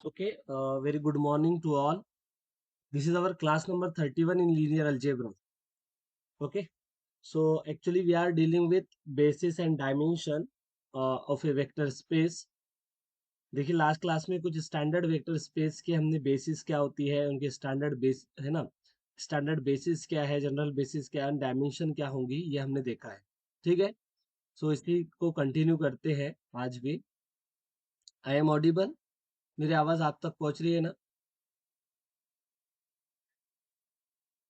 Okay, very good morning to all. This is our class number 31 in linear algebra. Okay, so actually we are dealing with basis and dimension of a vector space. देखिए last class में कुछ standard vector space के हमने basis क्या होती है, उनके standard base है ना, स्टैंडर्ड बेसिस क्या है, जनरल बेसिस क्या है, डायमेंशन क्या होंगी, ये हमने देखा है. ठीक है, सो इसी को कंटिन्यू करते हैं आज भी. I am audible? मेरी आवाज आप तक पहुंच रही है ना?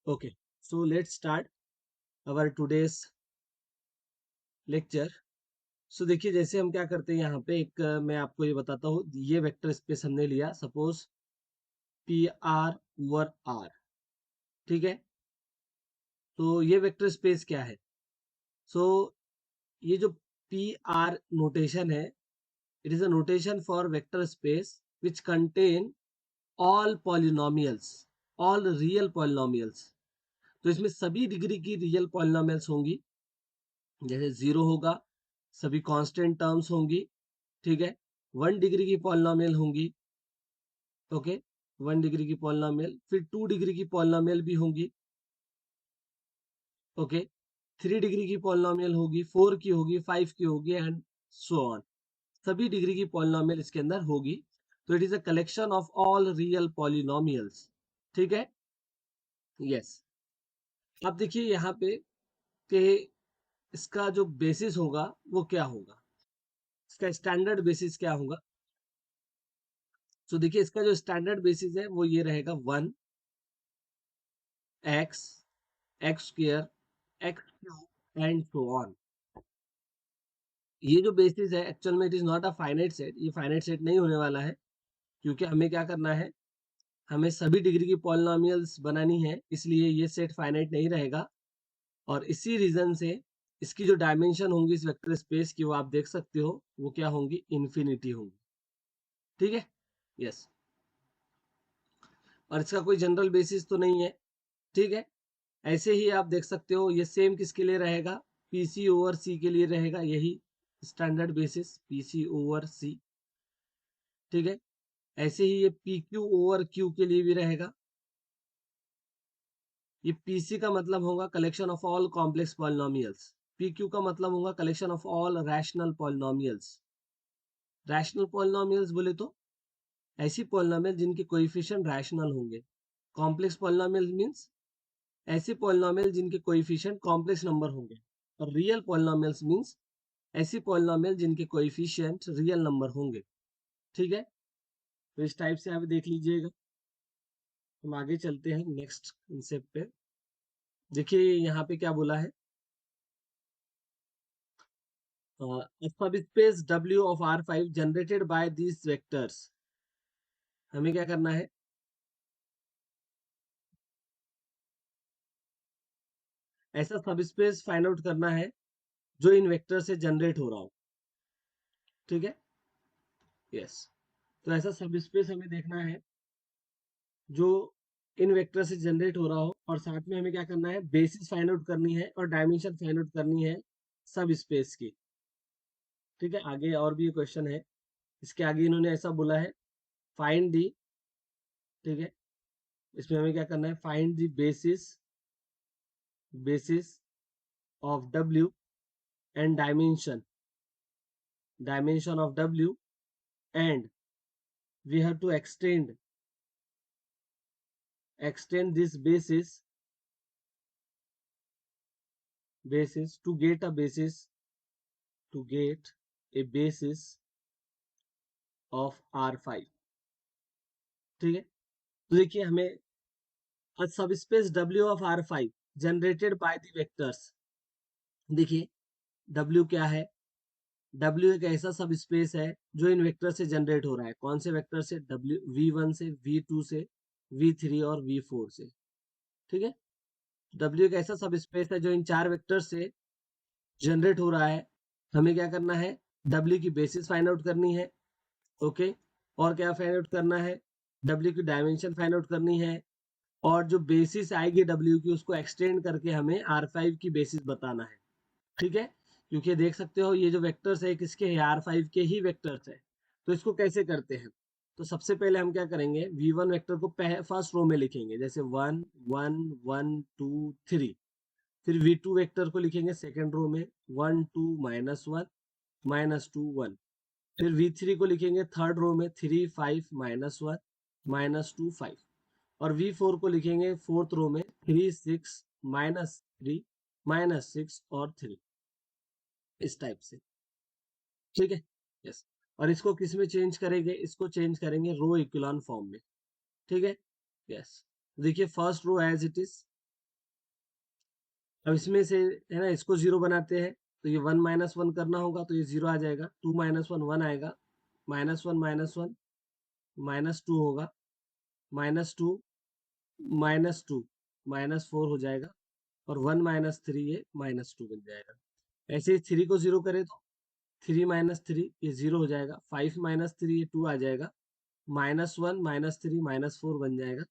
Okay, so let's start our today's lecture. So देखिए जैसे हम क्या करते हैं यहाँ पे एक मैं आपको ये बताता हूँ. ये वेक्टर स्पेस हमने लिया, suppose P R over R. ठीक है, तो ये वेक्टर स्पेस क्या है? सो ये जो पी आर नोटेशन है, it is a notation for vector space which contain all polynomials, all real polynomials. तो इसमें सभी डिग्री की रियल पॉलिनोमियल्स होंगी. जैसे जीरो होगा, सभी कांस्टेंट टर्म्स होंगी. ठीक है, 1 डिग्री की पॉलिनोमियल होंगी. ओके, 1 डिग्री की पॉलिनोमियल, फिर 2 डिग्री की पॉलिनोमियल भी होंगी. ओके, 3 डिग्री की पॉलिनोमियल होगी, 4 की होगी, 5 की होगी एंड सो ऑन. सभी डिग्री की पॉलिनोमियल इसके अंदर होगी. तो it is a collection of all real polynomials. ठीक है, यस. अब देखिए यहाँ पे कि इसका जो बेसिस होगा वो क्या होगा, इसका स्टैंडर्ड बेसिस क्या होगा. तो देखिए इसका जो स्टैंडर्ड बेसिस है वो ये रहेगा 1 x x square x cube and so on. ये जो बेसिस है एक्चुअल में it is not a finite set. ये फाइनाइट सेट नहीं होने वाला है, क्योंकि हमें क्या करना है, हमें सभी डिग्री की पॉलिनोमियल्स बनानी है, इसलिए ये सेट फाइनाइट नहीं रहेगा. और इसी रीजन से इसकी जो डायमेंशन होंगी इस वेक्टर स्पेस की, वो आप देख सकते हो, वो क्या होंगी, इन्फिनिटी होंगी. ठीक है, यस. और इसका कोई जनरल बेसिस तो नहीं है. ठीक है, ऐसे ही आप देख सकते हो ये सेम किसके लिए रहेगा, पीसी ओवर सी के लिए रहेगा. यही स्टैंडर्ड बेसिस पीसी ओवर सी. ठीक है, ऐसे ही ये पी क्यू ओवर क्यू के लिए भी रहेगा. ये पीसी का मतलब होगा collection of all complex polynomials. P Q का मतलब होगा collection of all rational polynomials. Rational polynomials बोले तो ऐसी पॉलिनोमियल जिनके कोएफिशिएंट रैशनल होंगे. कॉम्प्लेक्स पॉलिनोमियल मींस ऐसी पॉलिनोमियल जिनके कोएफिशिएंट कॉम्प्लेक्स नंबर होंगे. और रियल पॉलिनोमियल्स मींस ऐसी पॉलिनोमियल जिनके कोएफिशिएंट रियल नंबर होंगे. ठीक है, तो इस टाइप से आप देख लीजिएगा. हम आगे चलते हैं नेक्स्ट कंसेप्ट पे. देखिए यहाँ पे क्या बोला है, a subspace W of R5 generated by these vectors. हमें क्या करना है, ऐसा सबस्पेस फाइंड आउट करना है जो इन वेक्टर से जनरेट हो रहा हो. ठीक है, यस. तो ऐसा सबस्पेस हमें देखना है जो इन वेक्टर से जनरेट हो रहा हो, और साथ में हमें क्या करना है, बेसिस फाइंड आउट करनी है और डायमेंशन फाइंड आउट करनी है सब स्पेस की. ठीक है, आगे और भी क्वेश्चन है. इसके आगे इन्होंने ऐसा बोला है, फाइंड दी. ठीक है, इसमें हमें क्या करना है, find the basis of W and dimension of W, and we have to extend this basis to get a basis of R5. ठीक है, तो देखिए हमें a subspace W of R5 generated by the vectors. देखिए W क्या है, W एक ऐसा सब स्पेस है जो इन वेक्टर से जनरेट हो रहा है. कौन से वेक्टर से, W V1 से, V2 से, V3 और V4 से. ठीक है, W एक ऐसा सब स्पेस है जो इन चार वेक्टर से जनरेट हो रहा है. हमें क्या करना है, W की बेसिस फाइंड आउट करनी है. ओके, और क्या फाइंड आउट करना है, W की डायमेंशन फाइंड आउट करनी है. और जो बेसिस आएगी W की उसको एक्सटेंड करके हमें R5 की बेसिस बताना है. ठीक है, क्योंकि देख सकते हो ये जो वेक्टर्स है किसके हैं, R5 के ही वेक्टर्स है. तो इसको कैसे करते हैं, तो सबसे पहले हम क्या करेंगे, v1 वेक्टर को फर्स्ट रो में लिखेंगे, जैसे 1 1 1 2 3। फिर v2 वेक्टर को लिखेंगे सेकेंड रो में 1 2 -1 -2 1। फिर v3 को लिखेंगे थर्ड रो में 3 5 -1 -2 5। और v4 को लिखेंगे फोर्थ रो में 3 6 -3 -6 और 3, इस टाइप से। ठीक है, यस। और इसको किस में चेंज करेंगे, इसको चेंज करेंगे रो इक्विलॉन फॉर्म में। ठीक है, यस। देखिए first row as it is. अब इसमें से है ना, इसको जीरो बनाते हैं, तो ये 1 -1 करना होगा, तो ये जीरो आ जाएगा। 2 -1 1 आएगा, -1 -1 -2 होगा, -2 -2 -4 हो जाएगा, और 1 -3 ये -2 बन जाएगा। ऐसे ही 3 को जीरो करें तो 3 -3 ये जीरो हो जाएगा, 5 -3 ये 2 आ जाएगा, -1 -3 -4 बन जाएगा,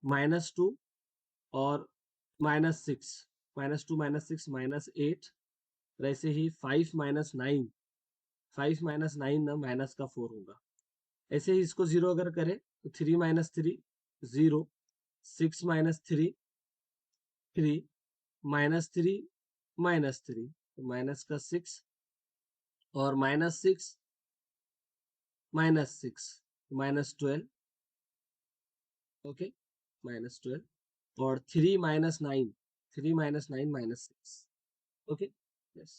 -2 और -6 -2 -6 -8। और ऐसे ही 5 -9 5 -9 ना माइनस का 4 होगा। ऐसे ही इसको जीरो अगर करें तो 3 -3 0, 6 -3 3 -3 -3 तो माइनस का 6, और -6 -6 -12। ओके, -12 और 3 -9 3 -9 -6। Okay, yes.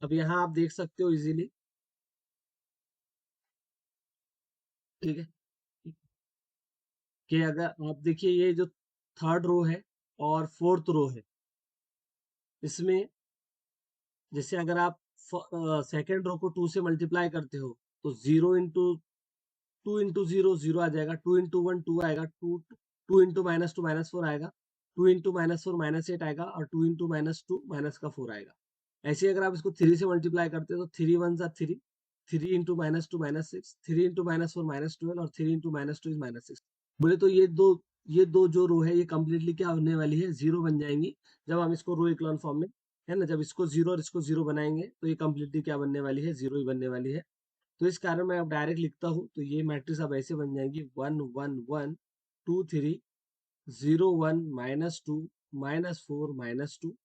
अब यहाँ आप देख सकते हो इजीली। ठीक है, कि अगर आप देखिए ये जो थर्ड रो है और फोर्थ रो है, इसमें जैसे अगर आप सेकेंड रो को 2 से मल्टीप्लाई करते हो, तो 0 इंटू 2 इंटू 0 0 आ जाएगा, 2 इंटू 1 2 आएगा, 2 2 इंटू -2 -4 आएगा, 2 इंटू -4 -8 आएगा, और 2 इंटू -2 माइनस का 4 आएगा। ऐसे ही अगर आप इसको 3 से मल्टीप्लाई करते हो, तो 3 1 जा 3, 3 इंटू -2 -6, 3 इंटू -4 -12, और 3 इंटू -2 इज -6। बोले तो ये दो जो रो है ये कम्प्लीटली क्या होने वाली है, जीरो बन जाएंगी, जब हम इसको रो इक्लॉन फॉर्म में, है ना, जब इसको जीरो और इसको जीरो बनाएंगे तो ये कम्प्लीटली क्या बनने वाली है, जीरो ही बनने वाली है। तो इस कारण मैं अब डायरेक्ट लिखता हूँ, तो ये मैट्रिक्स अब ऐसे बन जाएंगी 1 1 1 2 3 0 1 -2 -4 -2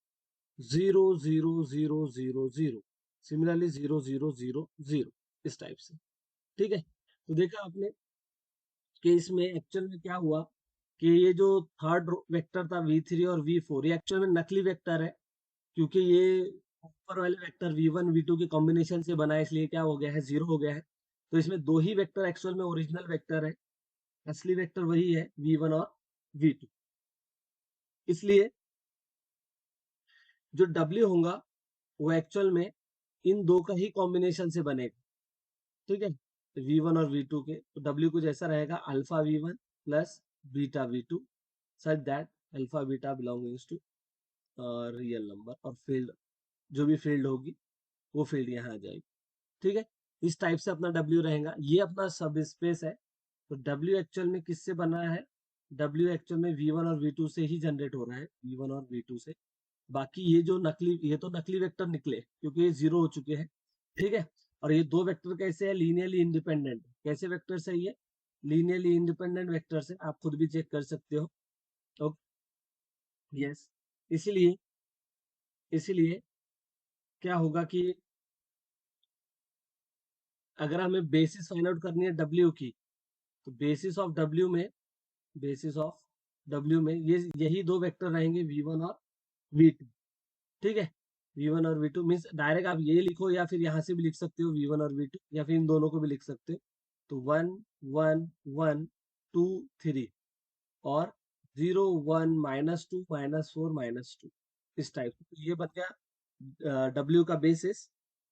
0 0 0 0 0, सिमिलरली 0 0 0 0, इस टाइप से। ठीक है, तो देखा आपने कि इसमें एक्चुअल में क्या हुआ, कि ये जो थर्ड वेक्टर था v3 और v4, ये एक्चुअल में नकली वेक्टर है, क्योंकि ये ऊपर वाले वेक्टर v1 v2 के कॉम्बिनेशन से बना है, इसलिए क्या हो गया है, जीरो हो गया है। तो इसमें दो ही वेक्टर एक्चुअल में ओरिजिनल वेक्टर है, असली वेक्टर वही है v1 और v2। इसलिए जो w होगा वो एक्चुअल में इन दो का ही कॉम्बिनेशन से बनेगा। ठीक है, v1 और v2 के, तो w कुछ ऐसा रहेगा, alpha v1 plus beta v2, such that alpha beta belongings to real number, और फील्ड जो भी फील्ड होगी वो फील्ड यहाँ आ जाएगी। ठीक है, इस टाइप से अपना W रहेगा, ये अपना सब स्पेस है। तो W एक्चुअल में किससे बना है, W एक्चुअल में V1 और V2 से ही जनरेट हो रहा है, V1 और V2 से। बाकी ये जो नकली, ये तो नकली वेक्टर निकले क्योंकि ये जीरो हो चुके हैं। ठीक है, और ये दो वेक्टर कैसे है, लीनियरली इंडिपेंडेंट। कैसे वेक्टर है ये, लीनियरली इंडिपेंडेंट वेक्टर से, आप खुद भी चेक कर सकते हो। Okay, yes. इसीलिए इसीलिए क्या होगा कि अगर हमें बेसिस फाइंड आउट करनी है W की, तो बेसिस ऑफ W में ये यही दो वेक्टर रहेंगे v1 और v2। ठीक है, v1 और v2 मीन्स डायरेक्ट आप ये लिखो, या फिर यहाँ से भी लिख सकते हो v1 और v2, या फिर इन दोनों को भी लिख सकते हो। तो 1 1 1 2 3, और 0 1 -2 -4 -2, इस टाइप से। तो ये बन गया W का बेसिस।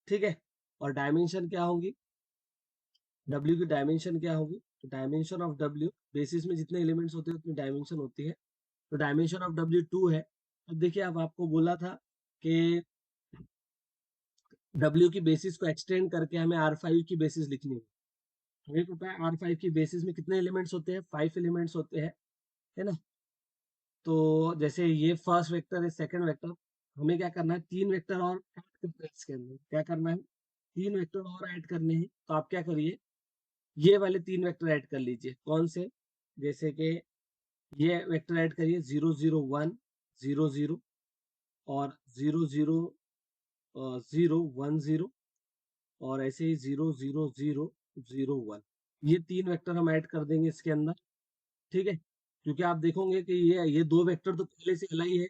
ठीक है, और डायमेंशन क्या होंगी, W की डायमेंशन क्या होगी, तो डायमेंशन ऑफ W, बेसिस में जितने एलिमेंट्स होते हैं उतनी डायमेंशन होती है। तो डायमेंशन ऑफ W 2 है। अब देखिए, अब आपको बोला था कि W की बेसिस को एक्सटेंड करके हमें R5 की बेसिस लिखनी है। हमें पता है R5 की बेसिस में कितने एलिमेंट्स होते हैं, 5 एलिमेंट्स होते हैं, है ना। तो जैसे ये फर्स्ट वेक्टर है, सेकंड वेक्टर, हमें क्या करना है, 3 वेक्टर और ऐड करना है इसके अंदर। क्या करना है, 3 वेक्टर और ऐड करने हैं। तो आप क्या करिए, ये वाले 3 वेक्टर ऐड कर लीजिए। कौन से? जैसे कि ये वेक्टर ऐड करिए 0 0 1 0 0 और 0 0 0 1 0 और ऐसे ही 0 0 0 0 1। ये 3 वेक्टर हम ऐड कर देंगे इसके अंदर, ठीक है? क्योंकि आप देखोगे कि ये 2 वेक्टर तो पहले से एल आई है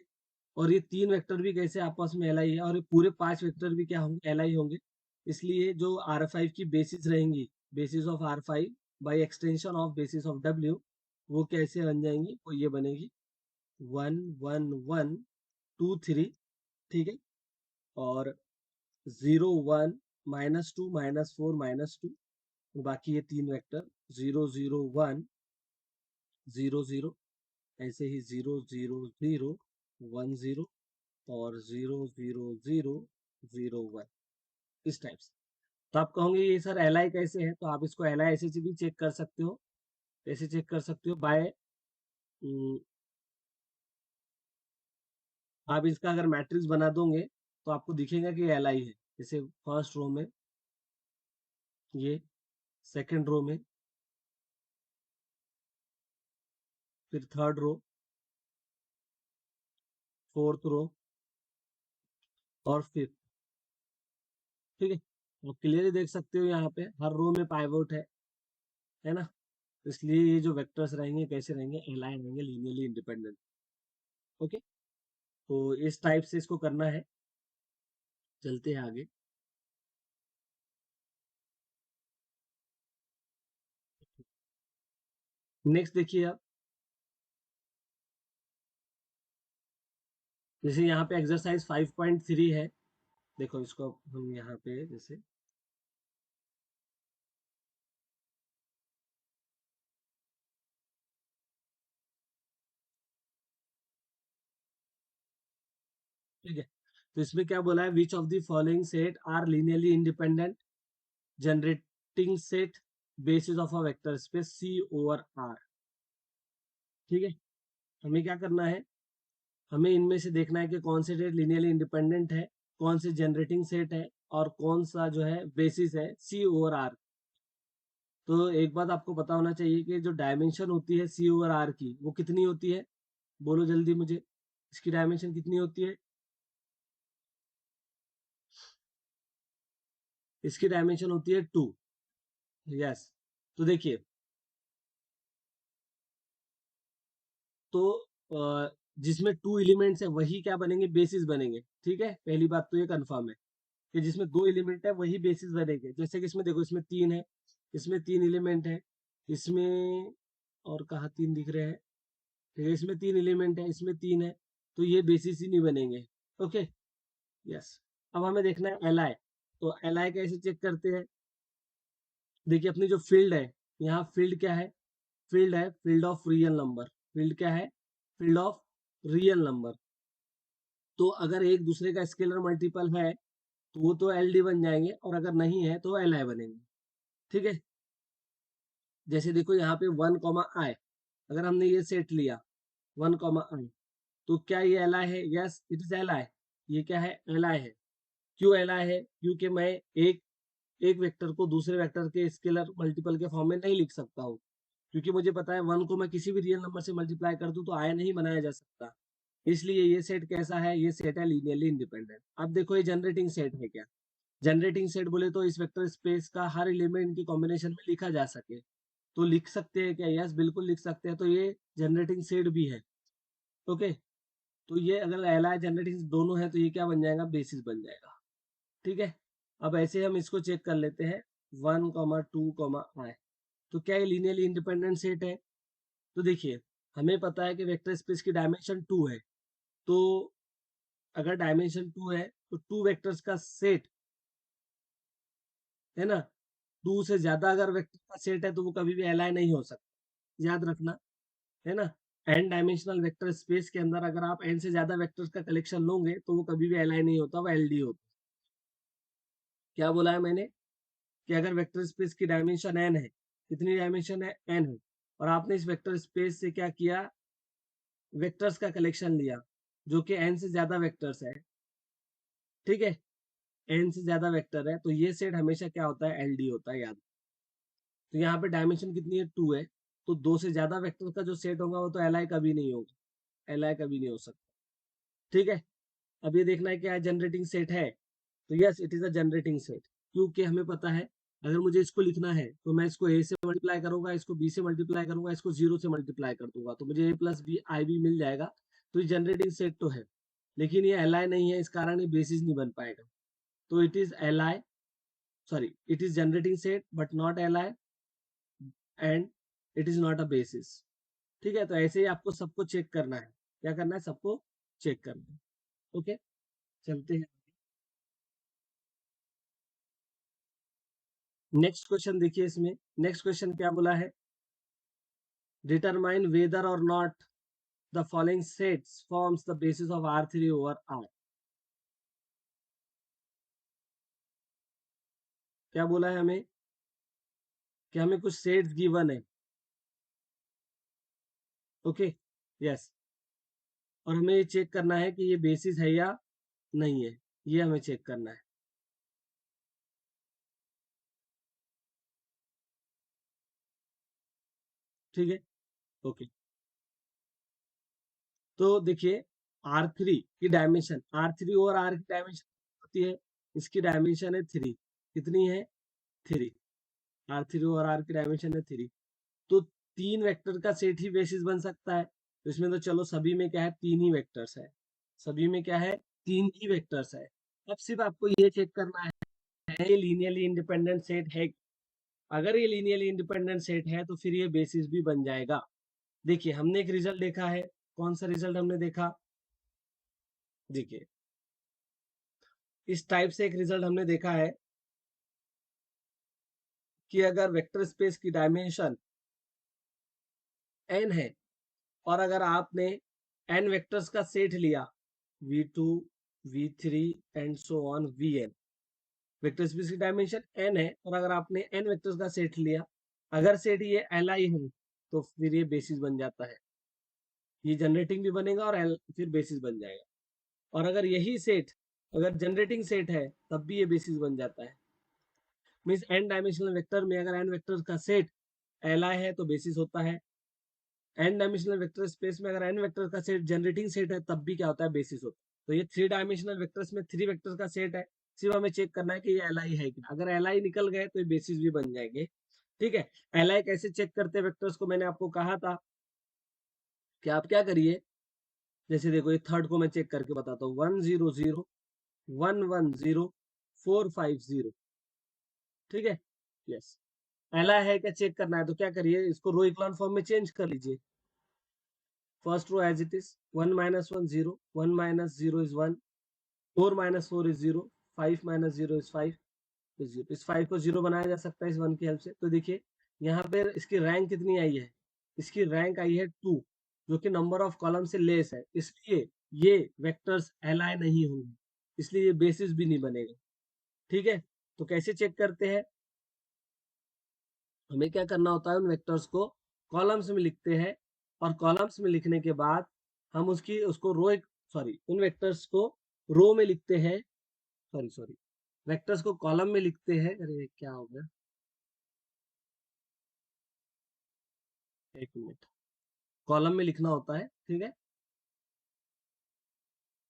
और ये 3 वेक्टर भी कैसे आपस में एल आई है और ये पूरे 5 वेक्टर भी क्या होंगे? एल आई होंगे। इसलिए जो R5 की बेसिस रहेंगी, basis of R5 by extension of basis of W, वो कैसे बन जाएंगी? वो ये बनेगी 1 1 1 2 3, ठीक है? और 0 1 -2 -4 -2, बाकी ये 3 वेक्टर 0 0 1 0 0, ऐसे ही 0 0 0 1 0 और 0 0 0 0 1, इस टाइप से। तो आप कहोगे ये सर एल आई कैसे है? तो आप इसको एल आई ऐसे से भी चेक कर सकते हो। कैसे चेक कर सकते हो? बाय आप इसका अगर मैट्रिक्स बना दोगे तो आपको दिखेगा कि एल आई है। जैसे फर्स्ट रो में ये, सेकंड रो में, फिर थर्ड रो, फोर्थ रो और फिफ्थ, ठीक है? आप क्लियरली देख सकते हो यहाँ पे हर रो में पाइवोट है ना? इसलिए ये जो वेक्टर्स रहेंगे कैसे रहेंगे? एलाइन रहेंगे, लीनियरली इंडिपेंडेंट। ओके, तो इस टाइप से इसको करना है। चलते हैं आगे। नेक्स्ट देखिए आप, जैसे यहाँ पे एक्सरसाइज 5.3 है। देखो इसको हम यहाँ पे जैसे ठीक है, तो इसमें क्या बोला है? Which of the following set are linearly independent generating set basis of a vector space C over R. ठीक है, हमें क्या करना है? हमें इनमें से देखना है कि कौन से सेट लीनियरली इंडिपेंडेंट है, कौन से जनरेटिंग सेट है और कौन सा जो है बेसिस है सी ओवर आर। तो एक बात आपको पता होना चाहिए कि जो डायमेंशन होती है सी ओवर आर की, वो कितनी होती है? बोलो जल्दी मुझे, इसकी डायमेंशन कितनी होती है? इसकी डायमेंशन होती है 2। यस, तो देखिए, तो जिसमें 2 एलिमेंट्स है वही क्या बनेंगे? बेसिस बनेंगे। ठीक है, पहली बात तो ये कंफर्म है कि जिसमें 2 एलिमेंट है वही बेसिस बनेंगे। जैसे कि इसमें देखो, इसमें 3 है, इसमें 3 एलिमेंट है, इसमें और कहाँ 3 दिख रहे हैं? ठीक है, इसमें 3 एलिमेंट है, इसमें 3 है, तो ये बेसिस ही नहीं बनेंगे। Okay, yes. अब हमें देखना है एल आई। तो एल आई कैसे चेक करते हैं? देखिए, अपनी जो फील्ड है, यहाँ फील्ड क्या है? फील्ड है field of real number. Field क्या है? Field of real number. तो अगर एक दूसरे का स्केलर मल्टीपल है तो वो तो एल डी बन जाएंगे और अगर नहीं है तो एल आई बनेंगे। ठीक है, जैसे देखो यहाँ पे 1 कॉमा आई, अगर हमने ये सेट लिया 1 कॉमा आई, तो क्या ये एल आई है? Yes, it is L I. ये क्या है? एल आई है। क्यों एल आई है? क्योंकि मैं एक एक वेक्टर को दूसरे वेक्टर के स्केलर मल्टीपल के फॉर्म में नहीं लिख सकता हूँ, क्योंकि मुझे पता है 1 को मैं किसी भी रियल नंबर से मल्टीप्लाई कर दूं तो आई नहीं बनाया जा सकता। इसलिए ये सेट कैसा है? ये सेट है लीनियरली इंडिपेंडेंट। अब देखो ये जनरेटिंग सेट है क्या? जनरेटिंग सेट बोले तो इस वेक्टर स्पेस का हर एलिमेंट की कॉम्बिनेशन में लिखा जा सके, तो लिख सकते हैं क्या? यस, बिल्कुल लिख सकते हैं। तो ये जनरेटिंग सेट भी है। ओके, तो ये अगर एल आई जनरेटिंग दोनों है तो ये क्या बन जाएगा? बेसिस बन जाएगा। ठीक है, अब ऐसे हम इसको चेक कर लेते हैं 1 2 आई। तो क्या ये लीनियरली इंडिपेंडेंट सेट है? तो देखिए, हमें पता है कि वेक्टर स्पेस की डायमेंशन 2 है। तो अगर डायमेंशन 2 है तो 2 वेक्टर्स का सेट है ना, 2 से ज्यादा अगर वेक्टर का सेट है तो वो कभी भी एलाइ नहीं हो सकता। याद रखना, है ना? एन डायमेंशनल वेक्टर स्पेस के अंदर अगर आप एन से ज्यादा वेक्टर्स का कलेक्शन लोगे तो वो कभी भी एलाइ नहीं होता, वो एलडी होता। क्या बोला है मैंने? कि अगर वेक्टर स्पेस की डायमेंशन एन है, कितनी डायमेंशन है? एन है, और आपने इस वेक्टर स्पेस से क्या किया? वेक्टर्स का कलेक्शन लिया जो कि एन से ज्यादा वेक्टर्स है। ठीक है, एन से ज्यादा वेक्टर है तो ये सेट हमेशा क्या होता है? एलडी होता है, याद। तो यहाँ पे डायमेंशन कितनी है, 2 है। तो 2 से ज्यादा वेक्टर का जो सेट होगा वो तो एल आई कभी नहीं होगा, एल आई कभी नहीं हो सकता। ठीक है, अब ये देखना है क्या जनरेटिंग सेट है, तो yes it is a generating set, क्योंकि हमें पता है अगर मुझे इसको लिखना है तो मैं इसको ए से मल्टीप्लाई करूंगा, इसको बी से मल्टीप्लाई करूंगा, इसको 0 से मल्टीप्लाई कर दूंगा, तो मुझे ए प्लस बी आई बी मिल जाएगा। तो ये जनरेटिंग सेट तो है, लेकिन ये एल आई नहीं है, इस कारण ये बेसिस नहीं बन पाएगा। तो it is L I, sorry it is generating set but naught L I and it is not a basis. ठीक है, तो ऐसे ही आपको सबको चेक करना है, क्या करना है, सबको चेक करना है। ओके, चलते हैं। नेक्स्ट क्वेश्चन देखिए, इसमें नेक्स्ट क्वेश्चन क्या बोला है, डिटरमाइन वेदर और not the following sets forms the basis of R3 over R। क्या बोला है हमें कि हमें कुछ सेट्स गिवन है। ओके, यस, और हमें ये चेक करना है कि ये बेसिस है या नहीं है, ये हमें चेक करना है। ठीक है, ओके, तो देखिए R3 की डायमेंशन, R3 और R की डायमेंशन होती है, इसकी डायमेंशन है 3, कितनी है, 3। R3 और R की डायमेंशन है 3, तो 3 वेक्टर का सेट ही बेसिस बन सकता है। तो इसमें तो चलो सभी में क्या है, 3 ही वेक्टर्स है, सभी में क्या है, 3 ही वेक्टर्स है। अब सिर्फ आपको ये चेक करना है ये लीनियरली इंडिपेंडेंट सेट है। अगर ये लीनियरली इंडिपेंडेंट सेट है तो फिर ये बेसिस भी बन जाएगा। देखिए हमने एक रिजल्ट देखा है, कौन सा रिजल्ट हमने देखा, देखिए इस टाइप से एक रिजल्ट हमने देखा है कि अगर वेक्टर स्पेस की डायमेंशन n है और अगर आपने n वेक्टर्स का सेट लिया v2 v3 and so on vn, vector space की डायमेंशन n है और अगर आपने n वेक्टर्स का सेट लिया, अगर सेट ये li है तो फिर ये बेसिस बन जाता है, ये जनरेटिंग भी बनेगा और फिर बेसिस बन जाएगा। और अगर यही सेट अगर जनरेटिंग सेट है तब भी ये बेसिस बन जाता है। मीन्स n डायमेंशनल वेक्टर में अगर n वेक्टर का सेट li है तो बेसिस होता है, n डायमेंशनल वेक्टर स्पेस में अगर n वेक्टर का सेट जनरेटिंग सेट है तब भी क्या होता है, बेसिस होता है। तो ये 3 डायमेंशनल वेक्टर्स में 3 वेक्टर्स का सेट है, सिर्फ हमें चेक करना है कि ये li है क्या, अगर li निकल गए तो ये बेसिस भी बन जाएंगे। ठीक है, li कैसे चेक करते हैं वेक्टर्स को, मैंने आपको कहा था कि आप क्या करिए, जैसे देखो ये थर्ड को मैं चेक करके बताता हूँ, 100 110 450। ठीक है, यस, li है क्या चेक करना है, तो क्या करिए, इसको रो इक्लॉन फॉर्म में चेंज कर लीजिए। First row as it is, 1 minus 1 0, 1 minus 0 is 1, 4 minus 4 is 0, 5 minus 0 is 5, तो 0, इस 5 को 0 बनाया जा सकता है इस 1 की हेल्प से। तो देखिए यहाँ पे इसकी रैंक कितनी आई है, इसकी रैंक आई है 2, जो कि नंबर ऑफ कॉलम से लेस है, इसलिए ये वेक्टर्स एलाइन नहीं होंगे, इसलिए ये बेसिस भी नहीं बनेगा। ठीक है, तो कैसे चेक करते हैं, हमें क्या करना होता है, उन वेक्टर्स को कॉलम्स में लिखते हैं और कॉलम्स में लिखने के बाद हम उसको रो, सॉरी उन वेक्टर्स को रो में लिखते हैं, सॉरी सॉरी वेक्टर्स को कॉलम में लिखते हैं, अरे क्या हो गया, एक मिनट, कॉलम में लिखना होता है। ठीक है,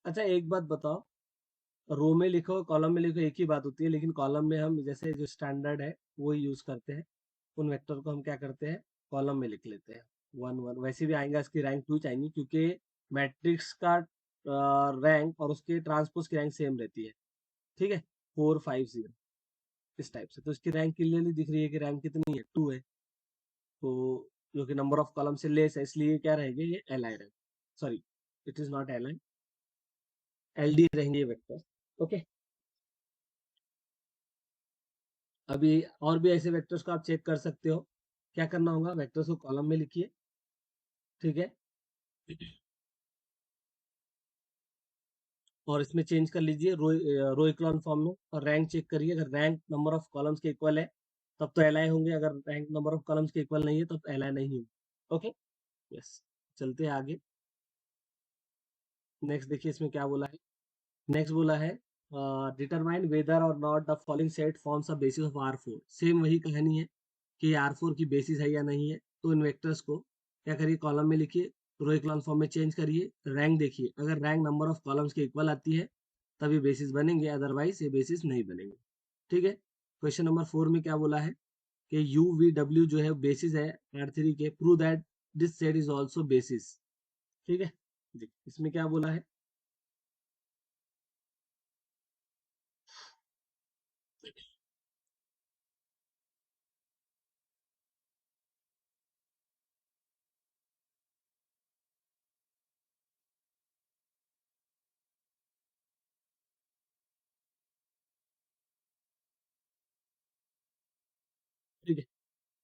अच्छा एक बात बताओ, रो में लिखो कॉलम में लिखो एक ही बात होती है, लेकिन कॉलम में हम जैसे जो स्टैंडर्ड है वो यूज करते हैं, उन वेक्टर को हम क्या करते हैं, कॉलम में लिख लेते हैं। 1 1 वैसे भी आएगा, इसकी रैंक 2 आएंगी क्योंकि मैट्रिक्स का रैंक और उसके ट्रांसपोज की रैंक सेम रहती है। ठीक है, 450 इस टाइप से, तो इसकी रैंक क्लियरली दिख रही है कि रैंक कितनी है, 2 है, तो जो कि नंबर ऑफ कॉलम से लेस है, इसलिए क्या रहेगी, ये L I rank, sorry it is naught L I, L D रहेंगे ये वेक्टर। ओके, अभी और भी ऐसे वेक्टर्स को आप चेक कर सकते हो, क्या करना होगा, वेक्टर्स को कॉलम में लिखिए। ठीक है, और इसमें चेंज कर लीजिए रो इक्लॉन फॉर्म में, और रैंक चेक करिए, अगर रैंक नंबर ऑफ कॉलम्स के इक्वल है तब तो एल आई होंगे, अगर रैंक नंबर ऑफ कॉलम्स के इक्वल नहीं है तब एल आई नहीं होंगे। ओके, यस, चलते हैं आगे। नेक्स्ट देखिए इसमें क्या बोला है, नेक्स्ट बोला है डिटरमाइन वेदर और not the following set forms a basis of R4, same वही कहानी है कि R4 की बेसिस है या नहीं है, तो इन वेक्टर्स को क्या करिए, कॉलम में लिखिए, रो इक्वेशन फॉर्म में चेंज करिए, रैंक देखिए, अगर रैंक नंबर ऑफ कॉलम्स के इक्वल आती है तभी बेसिस बनेंगे, अदरवाइज ये बेसिस नहीं बनेंगे। ठीक है। क्वेश्चन नंबर 4 में क्या बोला है कि यू वी डब्ल्यू जो है बेसिस है R3 के, prove that this set is also basis. ठीक है। इसमें क्या बोला है, ठीक है।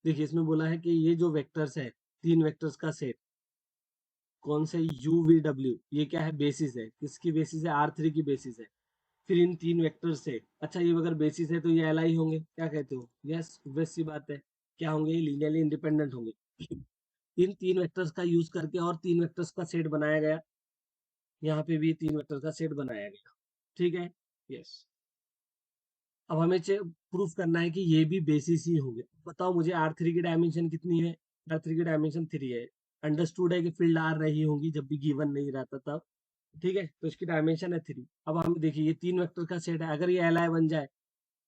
देखिए इसमें बोला है कि ये जो वेक्टर्स है, तीन वेक्टर्स का सेट, कौन से, यू वी डब्ल्यू, ये क्या है, बेसिस है, किसकी बेसिस है, R3 की बेसिस है। फिर इन तीन वेक्टर से, अच्छा ये अगर बेसिस है तो ये एल आई होंगे, क्या कहते हो, यस ऑब्वियस सी बात है, क्या होंगे, ये लीनियरली इंडिपेंडेंट होंगे। इन तीन वेक्टर्स का यूज करके और तीन वेक्टर्स का सेट बनाया गया, यहाँ पे भी तीन वेक्टर का सेट बनाया गया। ठीक है। यस। अब हमें प्रूफ करना है कि ये भी बेसिस ही होंगे। बताओ मुझे R3 की डायमेंशन कितनी है, R3 की डायमेंशन 3 है, अंडरस्टूड है कि फील्ड R रही होंगी जब भी गिवन नहीं रहता तब। ठीक है, तो इसकी डायमेंशन है 3। अब हम देखिए ये तीन वेक्टर का सेट है, अगर ये एल आई बन जाए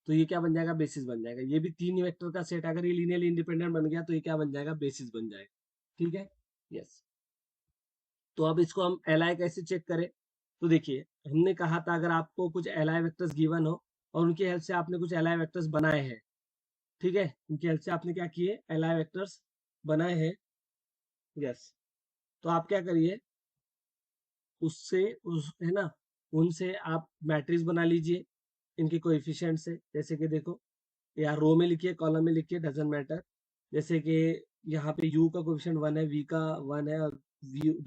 तो ये क्या बन जाएगा, बेसिस बन जाएगा। ये भी तीन वेक्टर का सेट, अगर ये लीनियरली इंडिपेंडेंट बन गया तो ये क्या बन जाएगा, बेसिस बन जाएगा। ठीक है। यस। तो अब इसको हम एल आई कैसे चेक करें, तो देखिए हमने कहा था अगर आपको कुछ एल आई वेक्टर्स गिवन हो और उनकी हेल्प से आपने कुछ एल आई वेक्टर्स बनाए हैं, ठीक है, उनकी हेल्प से आपने क्या किए, एल आई वेक्टर्स बनाए हैं। यस। तो आप क्या करिए, उससे उस है ना, उनसे आप मैट्रिक्स बना लीजिए इनके कोएफिशिएंट से। जैसे कि देखो, या रो में लिखिए, कॉलम में लिखिए, डजेंट मैटर। जैसे कि यहाँ पे u का कोएफिशिएंट 1 है, v का 1 है और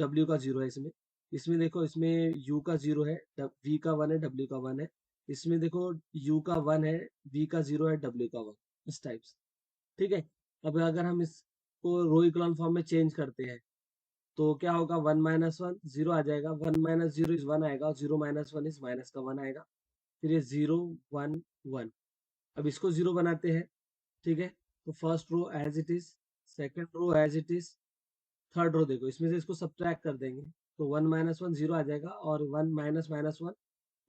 w का 0 है। इसमें इसमें देखो, इसमें u का 0 है, v का 1 है, w का 1 है। इसमें देखो u का 1 है, v का 0 है, w का 1, इस टाइप से। ठीक है। अब अगर हम इसको रो इक्वेशन फॉर्म में चेंज करते हैं तो क्या होगा, 1 माइनस 1 0 आ जाएगा, 1 माइनस 0 इज 1 आएगा और 0 माइनस 1 इज माइनस का 1 आएगा। फिर ये 0 1 1। अब इसको 0 बनाते हैं। ठीक है। तो first row as it is, second row as it is, third row देखो इसमें से इसको सब्ट्रैक्ट कर देंगे तो 1 माइनस 1 0 आ जाएगा और 1 माइनस माइनस 1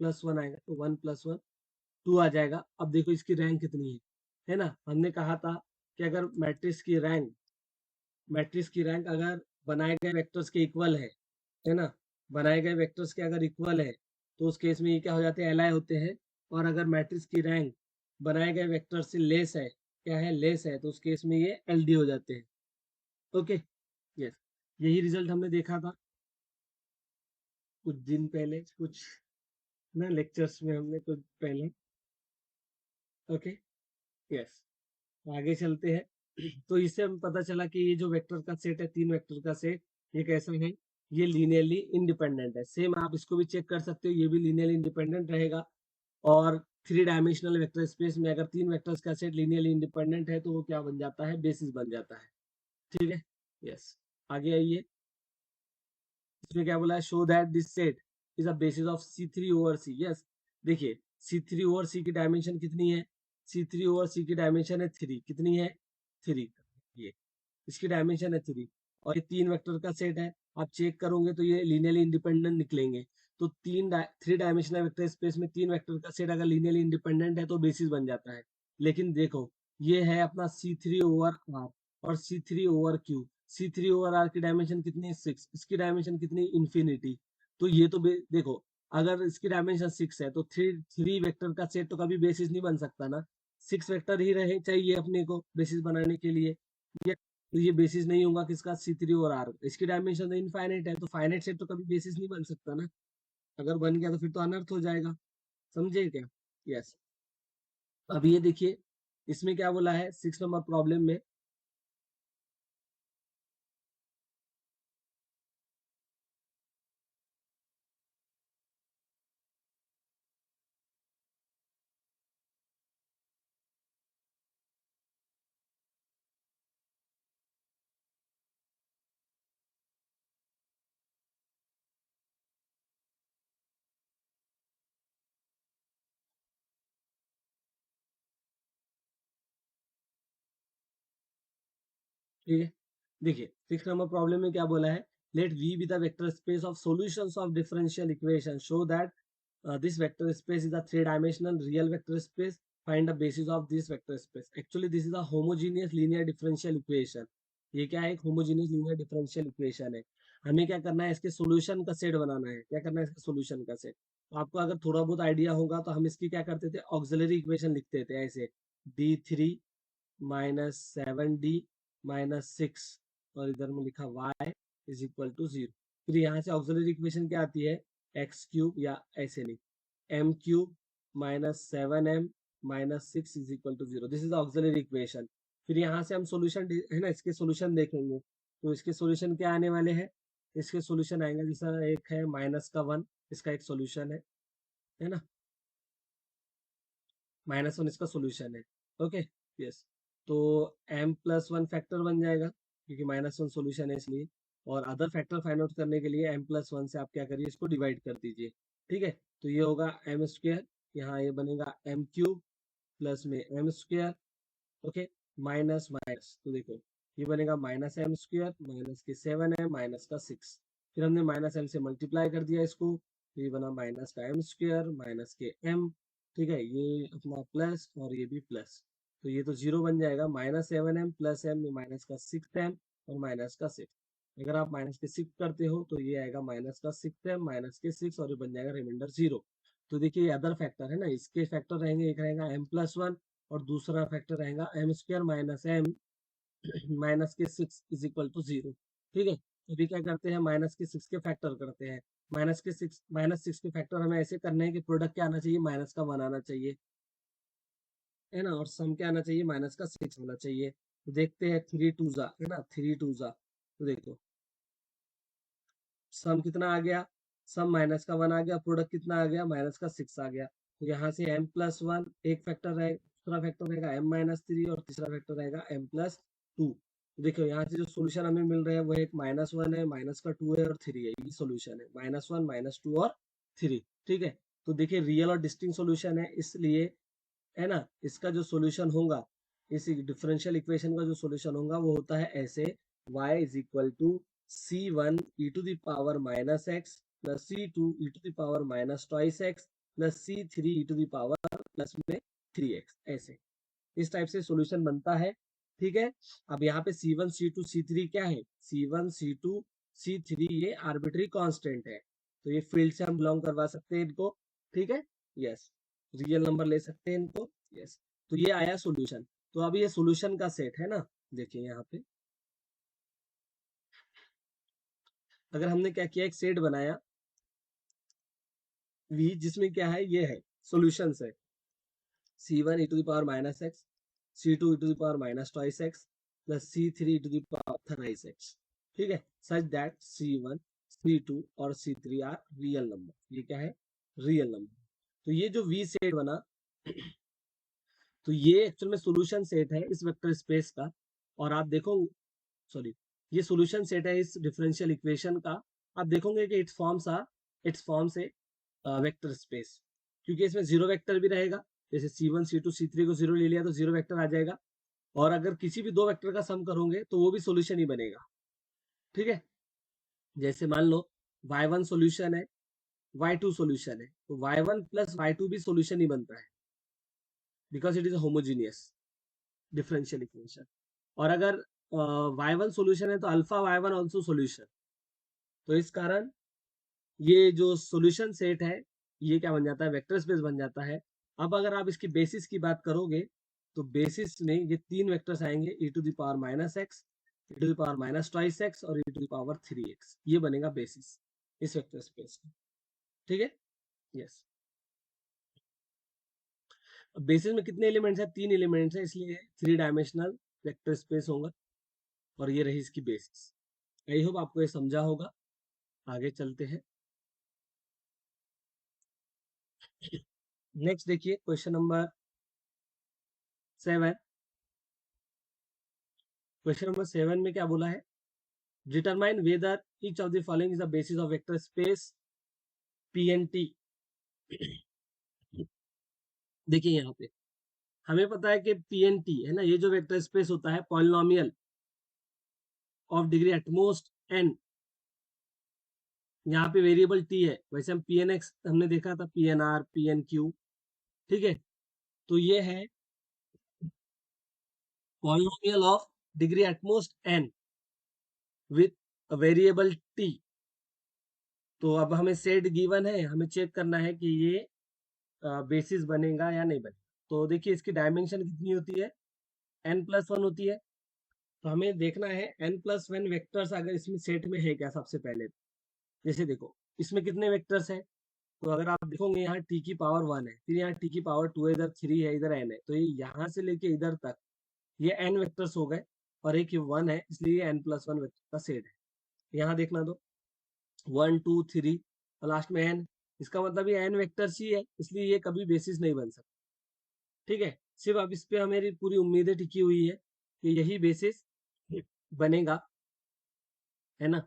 प्लस 1 आएगा, तो 1 प्लस 1 2 आ जाएगा। अब देखो इसकी रैंक कितनी है ना, हमने कहा था कि अगर मैट्रिक्स की रैंक अगर बनाए गए वेक्टर्स के इक्वल है ना, बनाए गए वेक्टर्स के अगर इक्वल है तो उस केस में ये क्या हो जाते हैं, एल आई होते हैं। और अगर मैट्रिक्स की रैंक बनाए गए वेक्टर से लेस है, क्या है, लेस है, तो उस केस में ये एल डी हो जाते हैं। ओके। यस। यही रिजल्ट हमने देखा था कुछ दिन पहले, कुछ ना लेक्चर्स में हमने कुछ पहले। ओके। यस। आगे चलते हैं। तो इससे हमें पता चला कि ये जो वेक्टर का सेट है, तीन वेक्टर का सेट, ये कैसा है, ये लीनियरली इंडिपेंडेंट है। सेम आप इसको भी चेक कर सकते हो, ये भी लीनियरली इंडिपेंडेंट रहेगा। और थ्री डायमेंशनल वेक्टर स्पेस में अगर तीन वेक्टर्स का सेट लीनियरली इंडिपेंडेंट है तो वो क्या बन जाता है, बेसिस बन जाता है। ठीक है। यस। आगे आइए, इसमें क्या बोला है, show that this set is a basis of C3 over C। Yes. देखिए C3 ओवर C की डायमेंशन कितनी है, C3 ओवर C की डायमेंशन है 3, कितनी है, 3। ये इसकी डायमेंशन है 3 और ये तीन वेक्टर का सेट है। आप चेक करोगे तो ये लीनियरली इंडिपेंडेंट निकलेंगे। तो थ्री डायमेंशनल वेक्टर स्पेस में तीन वेक्टर का सेट अगर लीनियरली इंडिपेंडेंट है तो बेसिस बन जाता है। लेकिन देखो ये है अपना C3 ओवर R और C3 over Q। C3 over R की डायमेंशन कितनी है, 6, इसकी डायमेंशन कितनी, इन्फिनिटी। तो ये तो देखो, अगर इसकी डायमेंशन 6 है तो थ्री थ्री वेक्टर का सेट तो कभी बेसिस नहीं बन सकता ना, 6 वेक्टर ही रहे चाहिए अपने को बेसिस बनाने के लिए। तो ये बेसिस नहीं होगा किसका, C3 और R। इसकी डायमेंशन तो इनफाइनाइट है, तो फाइनाइट सेट तो कभी बेसिस नहीं बन सकता ना। अगर बन गया तो फिर तो अनर्थ हो जाएगा। समझे क्या। यस। अब ये देखिए, इसमें क्या बोला है 6 नंबर प्रॉब्लम में, ठीक है, देखिए 6 नंबर प्रॉब्लम में क्या बोला है, let we be the vector space of solutions of differential equation, show that this vector space is a three-dimensional real vector space. Find the basis of this vector space. Actually, this is a homogeneous linear differential equation. ये क्या है, एक homogeneous linear differential equation है. हमें क्या करना है, इसके solution का सेट बनाना है. क्या करना है, इसके solution का सेट. तो आपको अगर थोड़ा बहुत आइडिया होगा तो हम इसकी क्या करते थे, ऑक्सिलरी इक्वेशन लिखते थे ऐसे, d3 माइनस 7d माइनस 6, और इधर में लिखा y इज इक्वल टू 0. फिर यहाँ से ऑक्सिलरी इक्वेशन क्या आती है, एक्स क्यूब, या ऐसे नहीं, m cube minus 7m minus 6 is equal to 0. This is auxiliary equation. फिर यहाँ से हम सॉल्यूशन है ना, इसके सॉल्यूशन देखेंगे. तो इसके सॉल्यूशन क्या आने वाले हैं, इसके सॉल्यूशन आएंगे, जैसा एक है माइनस का 1, इसका एक सॉल्यूशन है ना, -1 इसका सॉल्यूशन है. Okay, yes. तो m+1 फैक्टर बन जाएगा, क्योंकि -1 सॉल्यूशन है इसलिए. और अदर फैक्टर फाइंड आउट करने के लिए m+1 से आप क्या करिए, इसको डिवाइड कर दीजिए. ठीक है, तो ये होगा m स्क्वायर, यहाँ ये बनेगा m क्यूब प्लस में m square. Okay, minus minus, तो देखो ये बनेगा माइनस एम स्क्वायर माइनस के 7m माइनस का 6. फिर हमने माइनस एम से मल्टीप्लाई कर दिया इसको, तो ये बना माइनस का एम स्क्वायर माइनस के m. ठीक है, ये अपना प्लस और ये भी प्लस, तो ये तो जीरो बन जाएगा. -7m प्लस m में माइनस का 6m और माइनस का 6. अगर आप माइनस के 6 करते हो तो ये आएगा माइनस का 6m माइनस के 6, और ये बन जाएगा रिमाइंडर 0. तो देखिए ये अदर फैक्टर है ना, इसके फैक्टर रहेंगे, एक रहेगा m+1 और दूसरा फैक्टर रहेगा m square minus m minus के 6 इज इक्वल टू 0. ठीक है, तो अभी क्या करते हैं, माइनस के 6 के फैक्टर करते हैं. माइनस सिक्स के फैक्टर हमें ऐसे करने हैं कि प्रोडक्ट क्या आना चाहिए, -1 आना चाहिए, है ना, और सम क्या आना चाहिए, -6 होना चाहिए. तो देखते हैं, 3 टू ज़ा है ना, 3 टू ज़ा, तो देखो सम कितना आ गया, सम -1 आ गया, प्रोडक्ट कितना आ गया, -6 आ गया. तो यहाँ से m+1 एक फैक्टर रहेगा, दूसरा फैक्टर रहेगा m-3 और तीसरा फैक्टर रहेगा m+2. देखो यहाँ से जो सोल्यूशन हमें मिल रहा है वो एक -1 है, माइनस का 2 है और 3 है, ये सोल्यूशन है, -1 -2 और 3. ठीक है, तो देखिए रियल और डिस्टिंक्ट सोल्यूशन है, इसलिए है ना, इसका जो सोल्यूशन होगा, इस डिफरेंशियल इक्वेशन का जो सोल्यूशन होगा वो होता है ऐसे, y is equal to c1 e to the power minus x plus c2 e to the power minus twice x plus c3 e to the power plus में 3x. ऐसे इस टाइप से सॉल्यूशन बनता है. ठीक है, अब यहाँ पे c1 c2 c3 क्या है, c1 c2 c3 ये आर्बिट्री कांस्टेंट है, तो ये फील्ड से हम बिलोंग करवा सकते हैं इनको. ठीक है, यस, रियल नंबर ले सकते हैं इनको. यस, तो ये आया सॉल्यूशन. तो अब ये सॉल्यूशन का सेट है ना, देखिए यहाँ पे अगर हमने क्या किया, एक सेट बनाया V, जिसमें क्या है, ये है सॉल्यूशंस है, c1 e to the power minus x, c2 e to the power minus twice x plus c3 e to the power thrice x. ठीक है, सच दैट c1 c2 और c3 आर रियल नंबर. ये क्या है, real number. तो ये जो V set बना, तो ये एक्चुअल में सॉल्यूशन सेट है इस वेक्टर स्पेस का. और आप देखो, सॉरी, ये सॉल्यूशन सेट है इस डिफरेंशियल इक्वेशन का. आप देखोगे कि it's forms a vector space, क्योंकि इसमें जीरो वेक्टर भी रहेगा. जैसे c1 c2 c3 को जीरो ले लिया तो जीरो वेक्टर आ जाएगा, और अगर किसी भी दो वेक्टर का सम करोगे तो वो भी सॉल्यूशन ही बनेगा. ठीक है, जैसे मान लो y1 सॉल्यूशन है, y2 सॉल्यूशन है, तो y1 प्लस y2 भी सॉल्यूशन ही बनता है, because it is homogeneous differential equation. और अगर y1 सॉल्यूशन है तो अल्फा y1 ऑल्सो सॉल्यूशन. तो इस कारण ये जो सॉल्यूशन सेट है, ये क्या बन जाता है, वेक्टर स्पेस बन जाता है. अब अगर आप इसकी बेसिस की बात करोगे, तो बेसिस में ये तीन वेक्टर्स आएंगे, e to the power minus x, e to the power minus twice x और e to the power 3x. ये बनेगा बेसिस इस वेक्टर स्पेस का. ठीक है, यस. बेसिस में कितने एलिमेंट्स हैं, तीन एलिमेंट्स हैं, इसलिए 3 डायमेंशनल वेक्टर स्पेस होगा, और ये रही इसकी बेसिस. आई होप आपको ये समझा होगा. आगे चलते हैं. नेक्स्ट देखिए क्वेश्चन नंबर 7. क्वेश्चन नंबर 7 में क्या बोला है, determine whether each of the following is the basis of vector space PNT. देखिए यहाँ पे हमें पता है कि पीएनटी है ना, ये जो वेक्टर स्पेस होता है polynomial, of degree at most n, यहाँ पे वेरिएबल t है, वैसे हम pnx हमने देखा था, pnr pnq, ठीक है। तो ये है polynomial of degree at most n with variable t। तो अब हमें सेट गिवन है, हमें चेक करना है कि ये बेसिस बनेगा या नहीं बनेगा। तो देखिए इसकी डायमेंशन कितनी होती है, n+1 होती है। तो हमें देखना है n+1 वेक्टर्स अगर इसमें सेट में है क्या। सबसे पहले जैसे देखो इसमें कितने वेक्टर्स हैं, तो अगर आप देखोगे यहाँ t की पावर 1 है, फिर यहाँ t की पावर 2 है, इधर 3 है, इधर n है, तो ये यहाँ से लेके इधर तक ये n वेक्टर्स हो गए, और एक 1 है, इसलिए ये n+1 वेक्टर का सेट है। यहाँ देखना दो 1 2 3 और लास्ट में n, इसका मतलब ये n वेक्टर्स ही है, इसलिए ये कभी बेसिस नहीं बन सकता, ठीक है। सिर्फ अब इस पे हमारी पूरी उम्मीदें टिकी हुई है कि यही बेसिस बनेगा, है ना।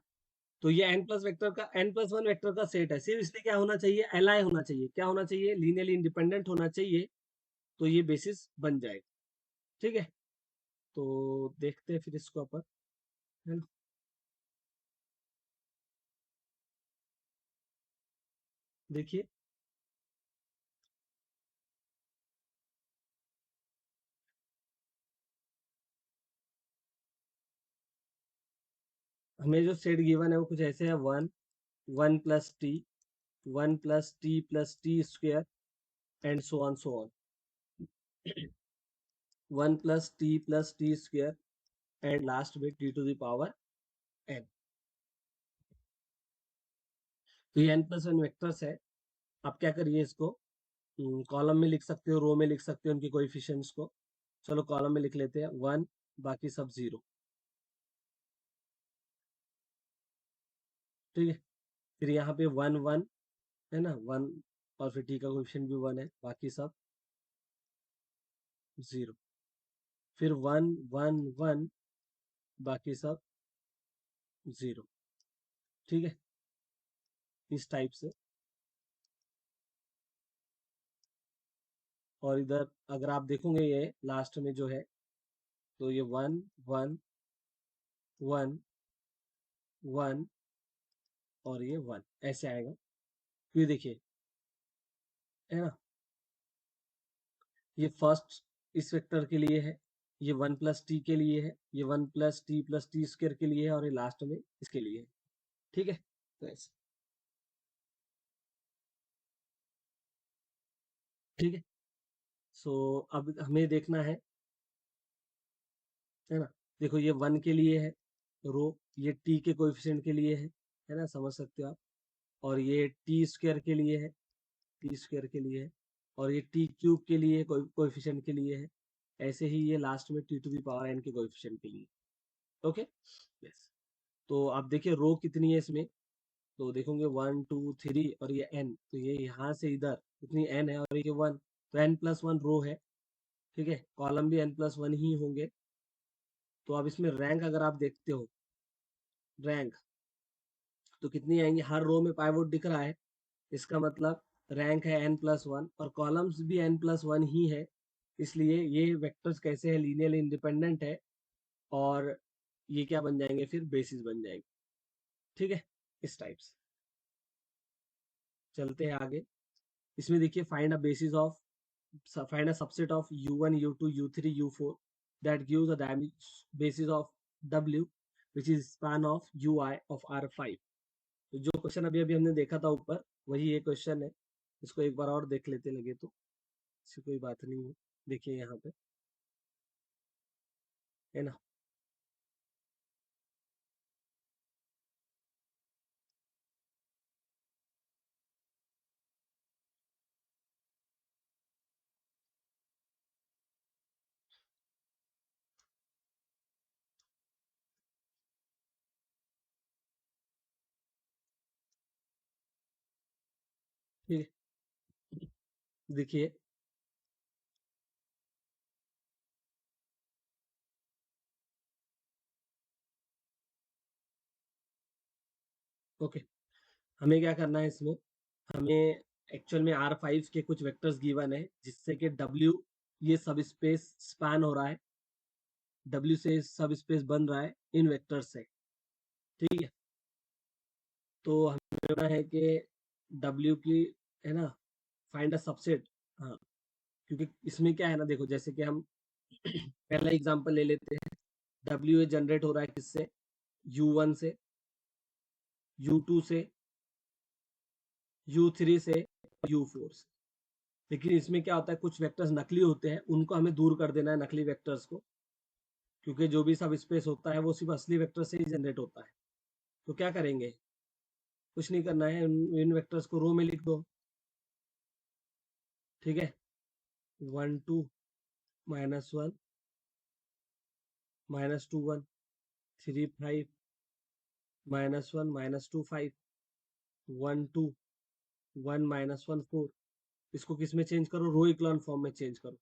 तो ये n+1 वेक्टर का सेट है, सिर्फ इसलिए क्या होना चाहिए, li होना चाहिए, क्या होना चाहिए, लीनियरली इंडिपेंडेंट होना चाहिए, तो ये बेसिस बन जाएगा, ठीक है। तो देखते हैं फिर इसको अपन, है ना। देखिए हमें जो सेट गिवन है वो कुछ ऐसे है, 1 1 + t + t² and so on 1 + t + t² and last में t⁻n। तो ये n+1 वेक्टर्स है। आप क्या करिए, इसको कॉलम में लिख सकते हो, रो में लिख सकते हो उनके कोएफिशिएंट्स को। चलो कॉलम में लिख लेते हैं 1, बाकी सब 0, ठीक है। फिर यहाँ पे 1 1 है ना, 1, और फिर t का कोएफिशिएंट भी 1 है, बाकी सब 0। फिर 1 1 1, बाकी सब 0, ठीक है, इस टाइप से। और इधर अगर आप देखोगे ये लास्ट में जो है, तो ये 1 1 1 1 और ये 1 ऐसे आएगा। फिर देखिए, है ना, ये फर्स्ट इस वेक्टर के लिए है, ये 1 + t के लिए है, ये 1 + t + t² के लिए है, और ये लास्ट में इसके लिए है, ठीक है। तो ऐसे, ठीक है। सो अब हमें देखना है ना। देखो ये 1 के लिए है रो, ये t के कोएफिशिएंट के लिए है ना, समझ सकते हो आप। और ये t² के लिए है, t² के लिए है, और ये t³ के लिए कोएफिशिएंट के लिए है। ऐसे ही ये लास्ट में t⁻n के कोएफिशिएंट के लिए, ओके, यस। तो आप देखिए रो कितनी है इसमें, तो देखोगे 1 2 3 और ये n, तो ये यहाँ से इधर कितनी n है, और ये 1, तो n+1 रो है, ठीक है। कॉलम भी n+1 ही होंगे। तो अब इसमें रैंक अगर आप देखते हो, रैंक तो कितनी आएंगी, हर रो में पाइवोट दिख रहा है, इसका मतलब रैंक है n+1, और कॉलम्स भी n+1 ही है, इसलिए ये वेक्टर्स कैसे है, लीनियरली इंडिपेंडेंट है, और ये क्या बन जाएंगे, फिर बेसिस बन जाएंगे, ठीक है, इस टाइप से। चलते हैं आगे। इसमें देखिए find a basis of, find a subset of u1 u2 u3 u4 that gives a basis of w which is span of ui of r5। तो जो क्वेश्चन अभी अभी हमने देखा था ऊपर, वही ये क्वेश्चन है। इसको एक बार और देख लेते लगे तो, इससे कोई बात नहीं है। देखिए यहाँ पे, है ना, ठीक है, देखिए ओके। हमें क्या करना है इसमें, हमें एक्चुअल में R5 के कुछ वेक्टर्स गिवन है, जिससे कि W ये सब स्पेस स्पैन हो रहा है, W से सब स्पेस बन रहा है इन वेक्टर से, ठीक है, तो हमें होना है कि W की, है ना, फाइंड अ सबसेट। हाँ, क्योंकि इसमें क्या है ना, देखो जैसे कि हम पहला एग्जांपल ले लेते हैं। W जनरेट हो रहा है किससे? U1 से, U2 से, U3 से, U4 से। लेकिन इसमें क्या होता है, कुछ वेक्टर्स नकली होते हैं, उनको हमें दूर कर देना है, नकली वेक्टर्स को, क्योंकि जो भी सब स्पेस होता है वो सिर्फ असली वेक्टर से ही जनरेट होता है। तो क्या करेंगे, कुछ नहीं करना है, इन वेक्टर्स को रो में लिख दो। ठीक है, 1 2 -1 -2 1 3 5 -1 -2 5 1 2 1 -1 4। इसको किस में चेंज करो, रो इक्लॉन फॉर्म में चेंज करो।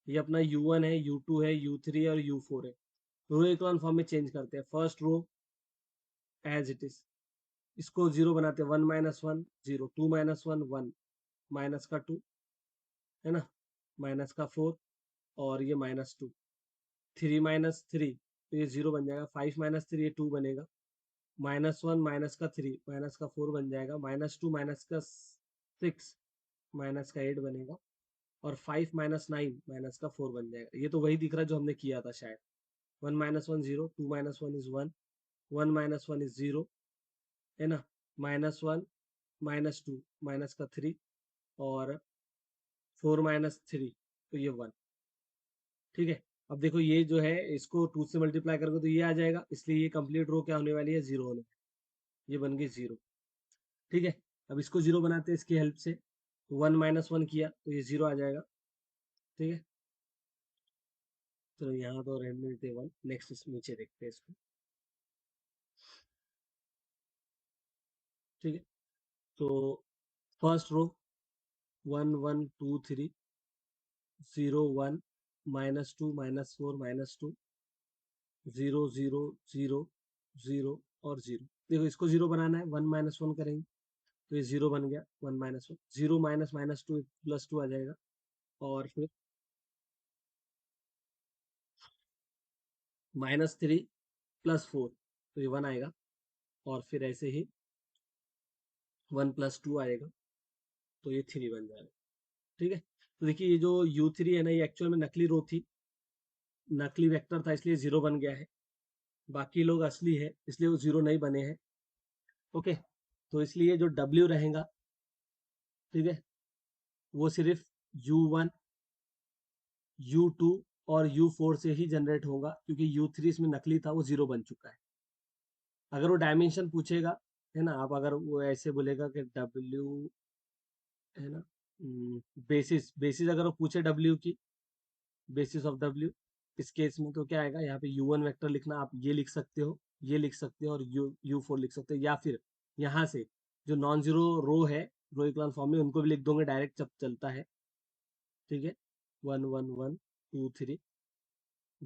ये अपना U1 है, U2 है, U3 है और U4 है। रो इक्लॉन फॉर्म में चेंज करते हैं। First row as it is, इसको जीरो बनाते हैं। 1 -1 0, 2 -1 1, माइनस का 2, है ना, माइनस का 4 और ये -2, 3 -3 तो ये 0 बन जाएगा। 5 -3 ये 2 बनेगा। -1 माइनस का 3 माइनस का 4 बन जाएगा। -2 माइनस का 6 माइनस का 8 बनेगा। और 5 -9 माइनस का 4 बन जाएगा। ये तो वही दिख रहा है जो हमने किया था शायद। 1 -1 0, 2 -1 इज 1, 1 -1 इज 0, है ना, -1 -2 माइनस का 3 और 4 -3 तो ये 1। ठीक है, अब देखो ये जो है इसको 2 से मल्टीप्लाई करोगे तो ये आ जाएगा, इसलिए ये कंप्लीट रो क्या होने वाली है, 0 होने, ये बन गई 0। ठीक है, अब इसको 0 बनाते हैं इसकी हेल्प से। 1 -1 किया तो ये 0 आ जाएगा। ठीक है, चलो यहाँ तो रहने देते 1, नेक्स्ट नीचे देखते हैं इसको। ठीक है, तो फर्स्ट रो 1 1 2 3 0 1 -2 -4 -2 0 0 0 0 और 0। देखो इसको 0 बनाना है, 1 -1 करेंगे तो ये 0 बन गया। 1 -1 0 -2 +2 आ जाएगा। और फिर -3 +4 तो ये 1 आएगा। और फिर ऐसे ही 1 +2 आएगा तो ये 3 बन जाएगा। ठीक है, तो देखिए ये जो U3 है ना, ये एक्चुअल में नकली रो थी, नकली वेक्टर था, इसलिए 0 बन गया है। बाकी लोग असली है इसलिए वो 0 नहीं बने हैं। ओके, तो इसलिए जो W रहेगा, ठीक है, वो सिर्फ U1 U2 और U4 से ही जनरेट होगा, क्योंकि U3 इसमें नकली था, वो 0 बन चुका है। अगर वो डायमेंशन पूछेगा, है ना, आप अगर वो ऐसे बोलेगा कि W, है ना, बेसिस बेसिस अगर वो पूछे W की, बेसिस ऑफ W, इस केस में तो क्या आएगा, यहाँ पे U1 वेक्टर लिखना, आप ये लिख सकते हो, ये लिख सकते हो और U4 लिख सकते हो, या फिर यहाँ से जो नॉन जीरो रो है, रो इक्वल फॉर्म में, उनको भी लिख दोगे डायरेक्ट, जब चलता है। ठीक है, 1 1 1 2 3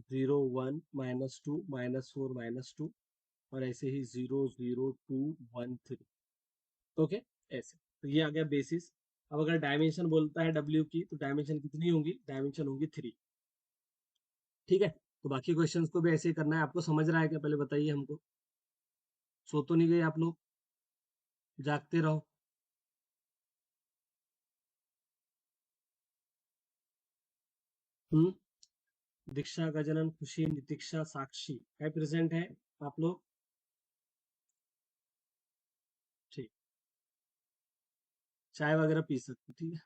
0 1 -2 -4 -2 और ऐसे ही 0 0 2 1 3। ओके, ऐसे तो ये आ गया बेसिस। अब अगर डायमेंशन बोलता है W की, तो डायमेंशन कितनी होंगी, डायमेंशन होंगी 3। ठीक है, तो बाकी क्वेश्चंस को भी ऐसे ही करना है। आपको समझ रहा है क्या, पहले बताइए हमको। सो तो नहीं गए आप लोग, जागते रहो। हम्म, दीक्षा, गजानन, खुशी, नितीक्षा, साक्षी है, प्रेजेंट है आप लोग। ठीक, चाय वगैरह पी सकते, ठीक है।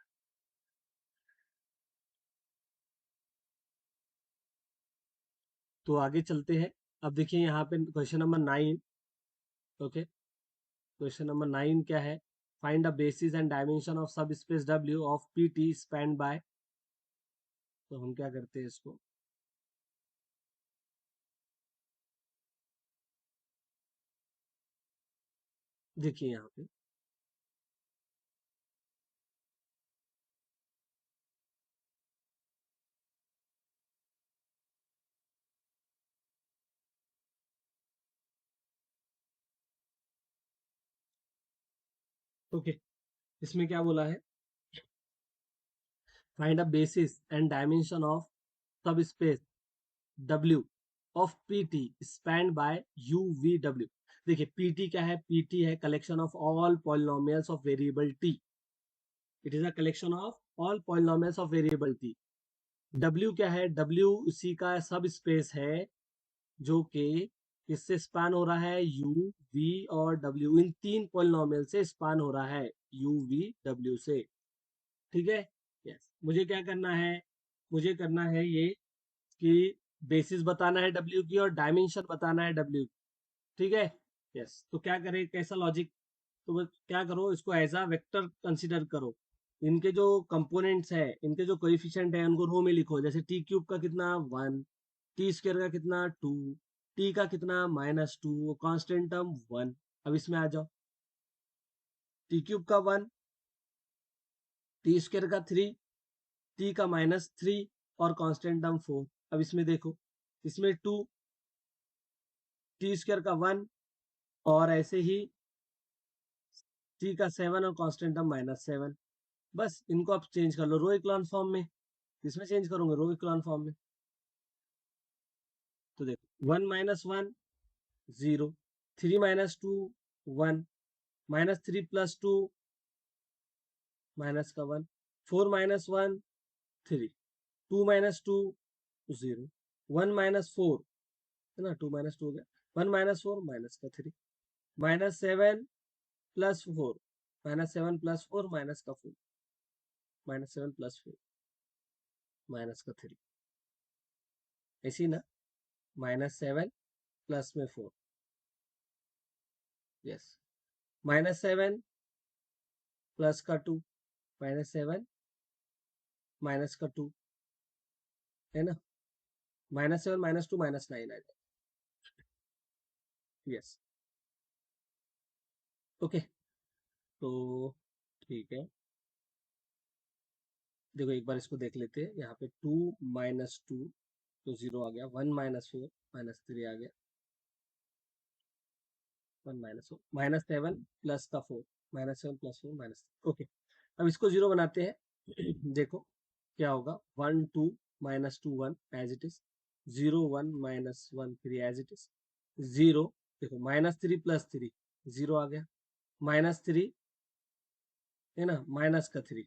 तो आगे चलते हैं। अब देखिए यहाँ पे question number 9। Okay, question number 9 क्या है, find the basis and dimension of subspace W of PT span by. तो हम क्या करते हैं इसको, देखिए यहाँ पे, ओके, इसमें क्या बोला है, find the basis and dimension of subspace W of PT spanned by UVW। देखिए पीटी क्या है, पीटी है collection of all polynomials of variable T, it is a collection of all polynomials of variable T. W क्या है, W उसी का सब space है जो कि किससे स्पान हो रहा है, यू वी और डब्ल्यू, इन तीन पॉलिनोमियल से स्पान हो रहा है, यू वी डब्ल्यू से। ठीक है, यस। मुझे क्या करना है, मुझे करना है ये कि बेसिस बताना है डब्ल्यू की और डायमेंशन बताना है डब्ल्यू। ठीक है, यस। तो क्या करें, कैसा लॉजिक, तो बस क्या करो, इसको एज अ वेक्टर कंसीडर करो। इनके जो कंपोनेंट्स है, इनके जो कोएफिशिएंट है उनको रो में लिखो, जैसे टी क्यूब का कितना 1, टी स्क्वायर का कितना 2, टी का कितना -2, कांस्टेंट टर्म 1। अब इसमें आ जाओ, टी क्यूब का 1, टी स्क्वायर का 3, टी का -3 और कांस्टेंट टर्म 4। अब इसमें देखो, इसमें 2, टी स्क्वायर का 1 और ऐसे ही टी का 7 और कांस्टेंट टर्म -7। बस इनको आप चेंज कर लो रो इक्लॉन फॉर्म में। किसमें चेंज करोगे, रो इक्लॉन फॉर्म में। तो देखो 1 - 1 0, 3 - 2 1, -3 + 2 माइनस का 1, 4 - 1 3, 2 - 2 0, 1 - 4 है ना, 2 - 2 हो गया, 1 - 4 माइनस का 3, -7 + 4, -7 + 4 माइनस का 4, -7 + 4 माइनस का 3, ऐसी ना, -7 प्लस में 4, यस, -7 प्लस का 2, -7 माइनस का 2 है ना, -7 -2 -9 आ जाए, यस। ओके, तो ठीक है, देखो एक बार इसको देख लेते हैं, यहाँ पे 2 - 2 तो 0 आ गया, 1 - 4 -3 आ गया, 1 -4 -7 प्लस का 4, -7 + 4 ओके। अब इसको 0 बनाते हैं देखो क्या होगा, 1 2 -2 1 as it is, 0 1 -1 3 as it is, 0, देखो -3 + 3 0 आ गया, -3 है ना, माइनस का 3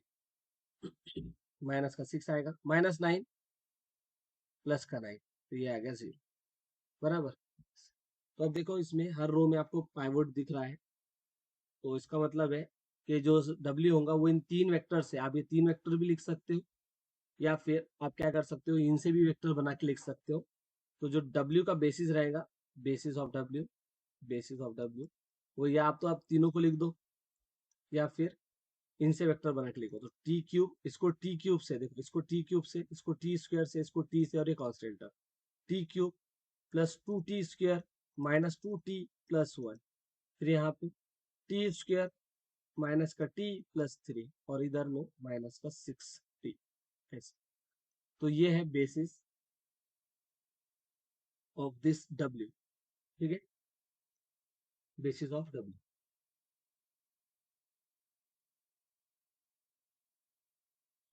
माइनस का 6 आएगा, -9 प्लस का 9, तो ये आ गया 0, बराबर। तो अब देखो इसमें हर रो में आपको पाइवोट दिख रहा है, तो इसका मतलब है कि जो W होगा वो इन तीन वेक्टर से, आप ये तीन वेक्टर भी लिख सकते हो या फिर आप क्या कर सकते हो, इनसे भी वेक्टर बना के लिख सकते हो। तो जो W का बेसिस रहेगा, basis of W, basis of W, वो या आप तो आप तीनों को लिख दो या फिर इनसे वेक्टर बना के लिखो। तो टी क्यूब, इसको टी क्यूब से देखो, इसको टी क्यूब से, इसको टी स्क्वायर से, इसको टी से, और ये कांस्टेंट है T cube plus 2t square -2t + 1, फिर यहाँ पे टी स्क्वायर माइनस का t + 3 और इधर में माइनस का 6t, ऐसे। तो ये है बेसिस ऑफ दिस W, ठीक है, बेसिस ऑफ W।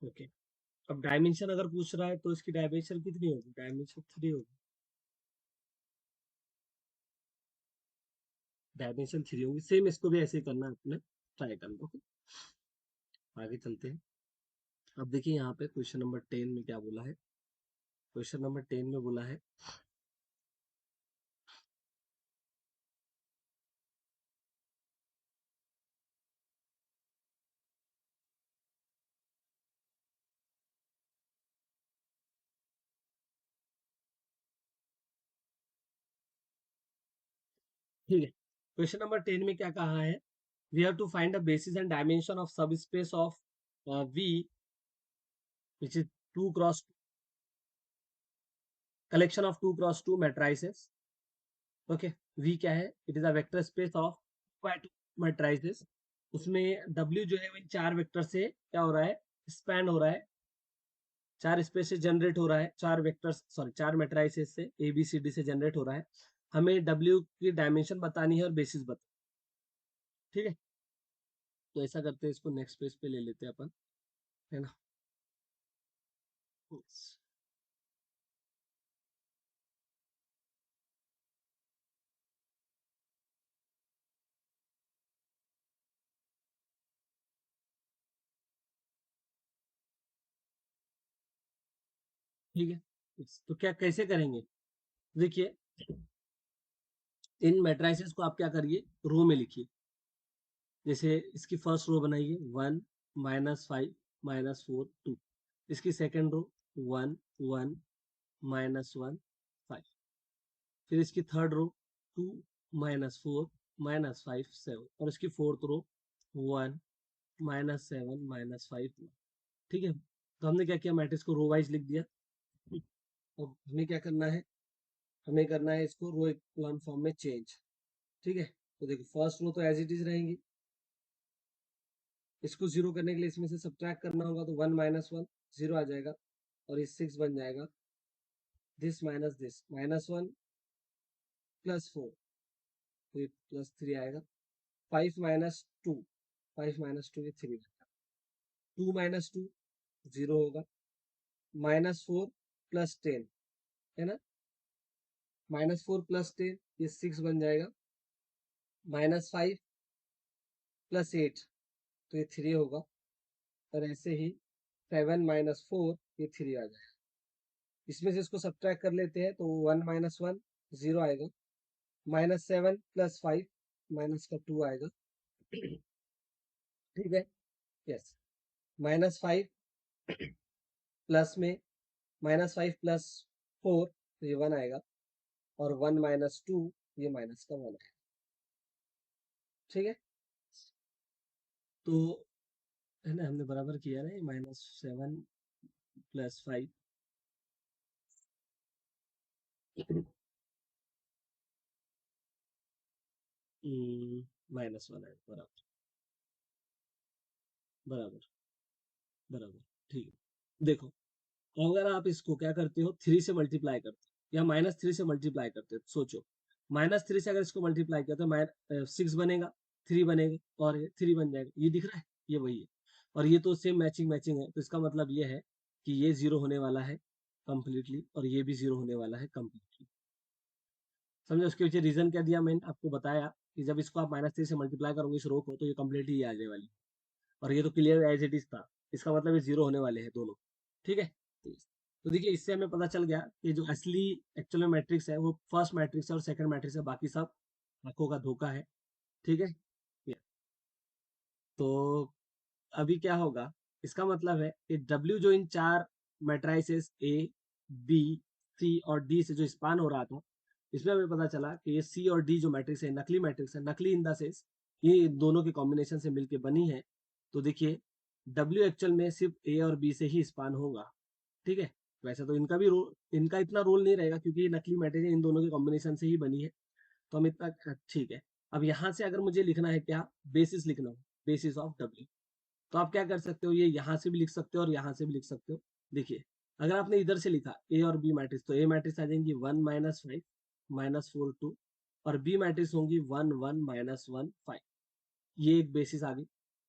ओके, अब डायमेंशन अगर पूछ रहा है तो इसकी डायमेंशन कितनी होगी, डायमेंशन 3 होगी, डायमेंशन 3 होगी। सेम इसको भी ऐसे ही करना है अपने, ट्राई करना। ओके, आगे चलते हैं। अब देखिए यहाँ पे क्वेश्चन नंबर 10 में क्या बोला है, क्वेश्चन नंबर 10 में बोला है, ठीक है, क्वेश्चन नंबर 10 में क्या कहा है, we have to find the basis and dimension of subspace of V which is 2 cross collection of 2 cross 2 matrices। Okay, V क्या है, it is a vector space of 2 matrices। उसमें W जो है वो इन चार वेक्टर से क्या हो रहा है, स्पैन हो रहा है, चार स्पेस से जनरेट हो रहा है, चार वेक्टर्स सॉरी चार मैट्राइसेस से ABCD से जनरेट हो रहा है। हमें W की डायमेंशन बतानी है और बेसिस बता, ठीक है। तो ऐसा करते हैं, इसको नेक्स्ट पेज पे ले लेते हैं अपन, है ना। ठीक है। तो क्या कैसे करेंगे, देखिए इन मैट्रिसेस को आप क्या करिए, रो में लिखिए। जैसे इसकी फर्स्ट रो बनाइए 1 -5 -4 2। इसकी सेकंड रो 1 1 -1 5। फिर इसकी थर्ड रो 2 -4 -5 7। और इसकी फोर्थ रो 1 -7 -5 1। ठीक है। तो हमने क्या किया, मैट्रिक्स को रो वाइज लिख दिया। अब हमें क्या करना है, हमें करना है इसको रो इक्वेशन फॉर्म में चेंज। ठीक है। तो देखो फर्स्ट रो तो एज इट इज रहेंगी, इसको जीरो करने के लिए इसमें से सब्ट्रैक्ट करना होगा, तो 1 -1 जीरो आ जाएगा और ये 6 बन जाएगा। दिस -1 +4 तो ये +3 आएगा। 5 -2 5 -2 ये 3 बनेगा। 2 -2 0 होगा। -4 + 10 है ना, -4 + 10 ये 6 बन जाएगा। -5 + 8 तो ये 3 होगा। और ऐसे ही 7 -4 ये 3 आ जाएगा। इसमें से इसको सब्ट्रैक्ट कर लेते हैं तो 1 -1 0 आएगा। -7 + 5 माइनस का 2 आएगा। ठीक है। यस। -5 प्लस में -5 + 4 तो ये 1 आएगा। और 1 -2 ये माइनस का 1 आएगा। ठीक है। तो है ना, हमने बराबर किया ना, -7 + 5 -1 है, बराबर बराबर बराबर। ठीक है। देखो अगर आप इसको क्या करते हो, 3 से मल्टीप्लाई करते हो या -3 से मल्टीप्लाई करते हो, सोचो -3 से अगर इसको मल्टीप्लाई किया तो 6 बनेगा, 3 बनेगा और 3 बन जाएगा। ये दिख रहा है, ये वही है। और ये तो सेम मैचिंग मैचिंग है, तो इसका मतलब ये है कि ये 0 होने वाला है कंप्लीटली और ये भी 0 होने वाला है कंप्लीटली। समझे, उसके पीछे रीजन क्या दिया, मैंने आपको बताया कि जब इसको आप -3 से मल्टीप्लाई करोगे इस रो को, तो ये कंप्लीटली आ जाने वाली। और ये तो क्लियर एज इट इज था, इसका मतलब ये 0 होने वाले हैं दोनों। ठीक है। तो देखिए इससे हमें पता चल गया कि जो असली एक्चुअल में मैट्रिक्स है वो फर्स्ट मैट्रिक्स है और सेकंड मैट्रिक्स है, बाकी सब आंखों का धोखा है। ठीक है। ये। तो अभी क्या होगा, इसका मतलब है कि W जो इन चार मैट्राइसेस A, B, C और D से जो स्पान हो रहा था, इसमें हमें पता चला कि ये C और D जो मैट्रिक्स है नकली मैट्रिक्स है, नकली इन द सेंस ये दोनों के कॉम्बिनेशन से मिलके बनी है। तो देखिए W एक्चुअल में सिर्फ A और B से ही स्पान होगा। ठीक है। वैसे तो इनका भी रोल, इनका इतना रोल नहीं रहेगा क्योंकि ये नकली मैटेरियल इन दोनों के कॉम्बिनेशन से ही बनी है। तो हम इतना ठीक है। अब यहाँ से अगर मुझे लिखना है क्या, बेसिस लिखना हो, बेसिस ऑफ डब्ल्यू, तो आप क्या कर सकते हो, ये यहाँ से भी लिख सकते हो और यहाँ से भी लिख सकते हो। देखिए अगर आपने इधर से लिखा ए और बी मैट्रिक्स, तो ए मैट्रिक्स आ जाएंगी 1 -5 -4 2 और बी मैट्रिक्स होंगी 1 1 -1 5। ये एक बेसिस आ गई।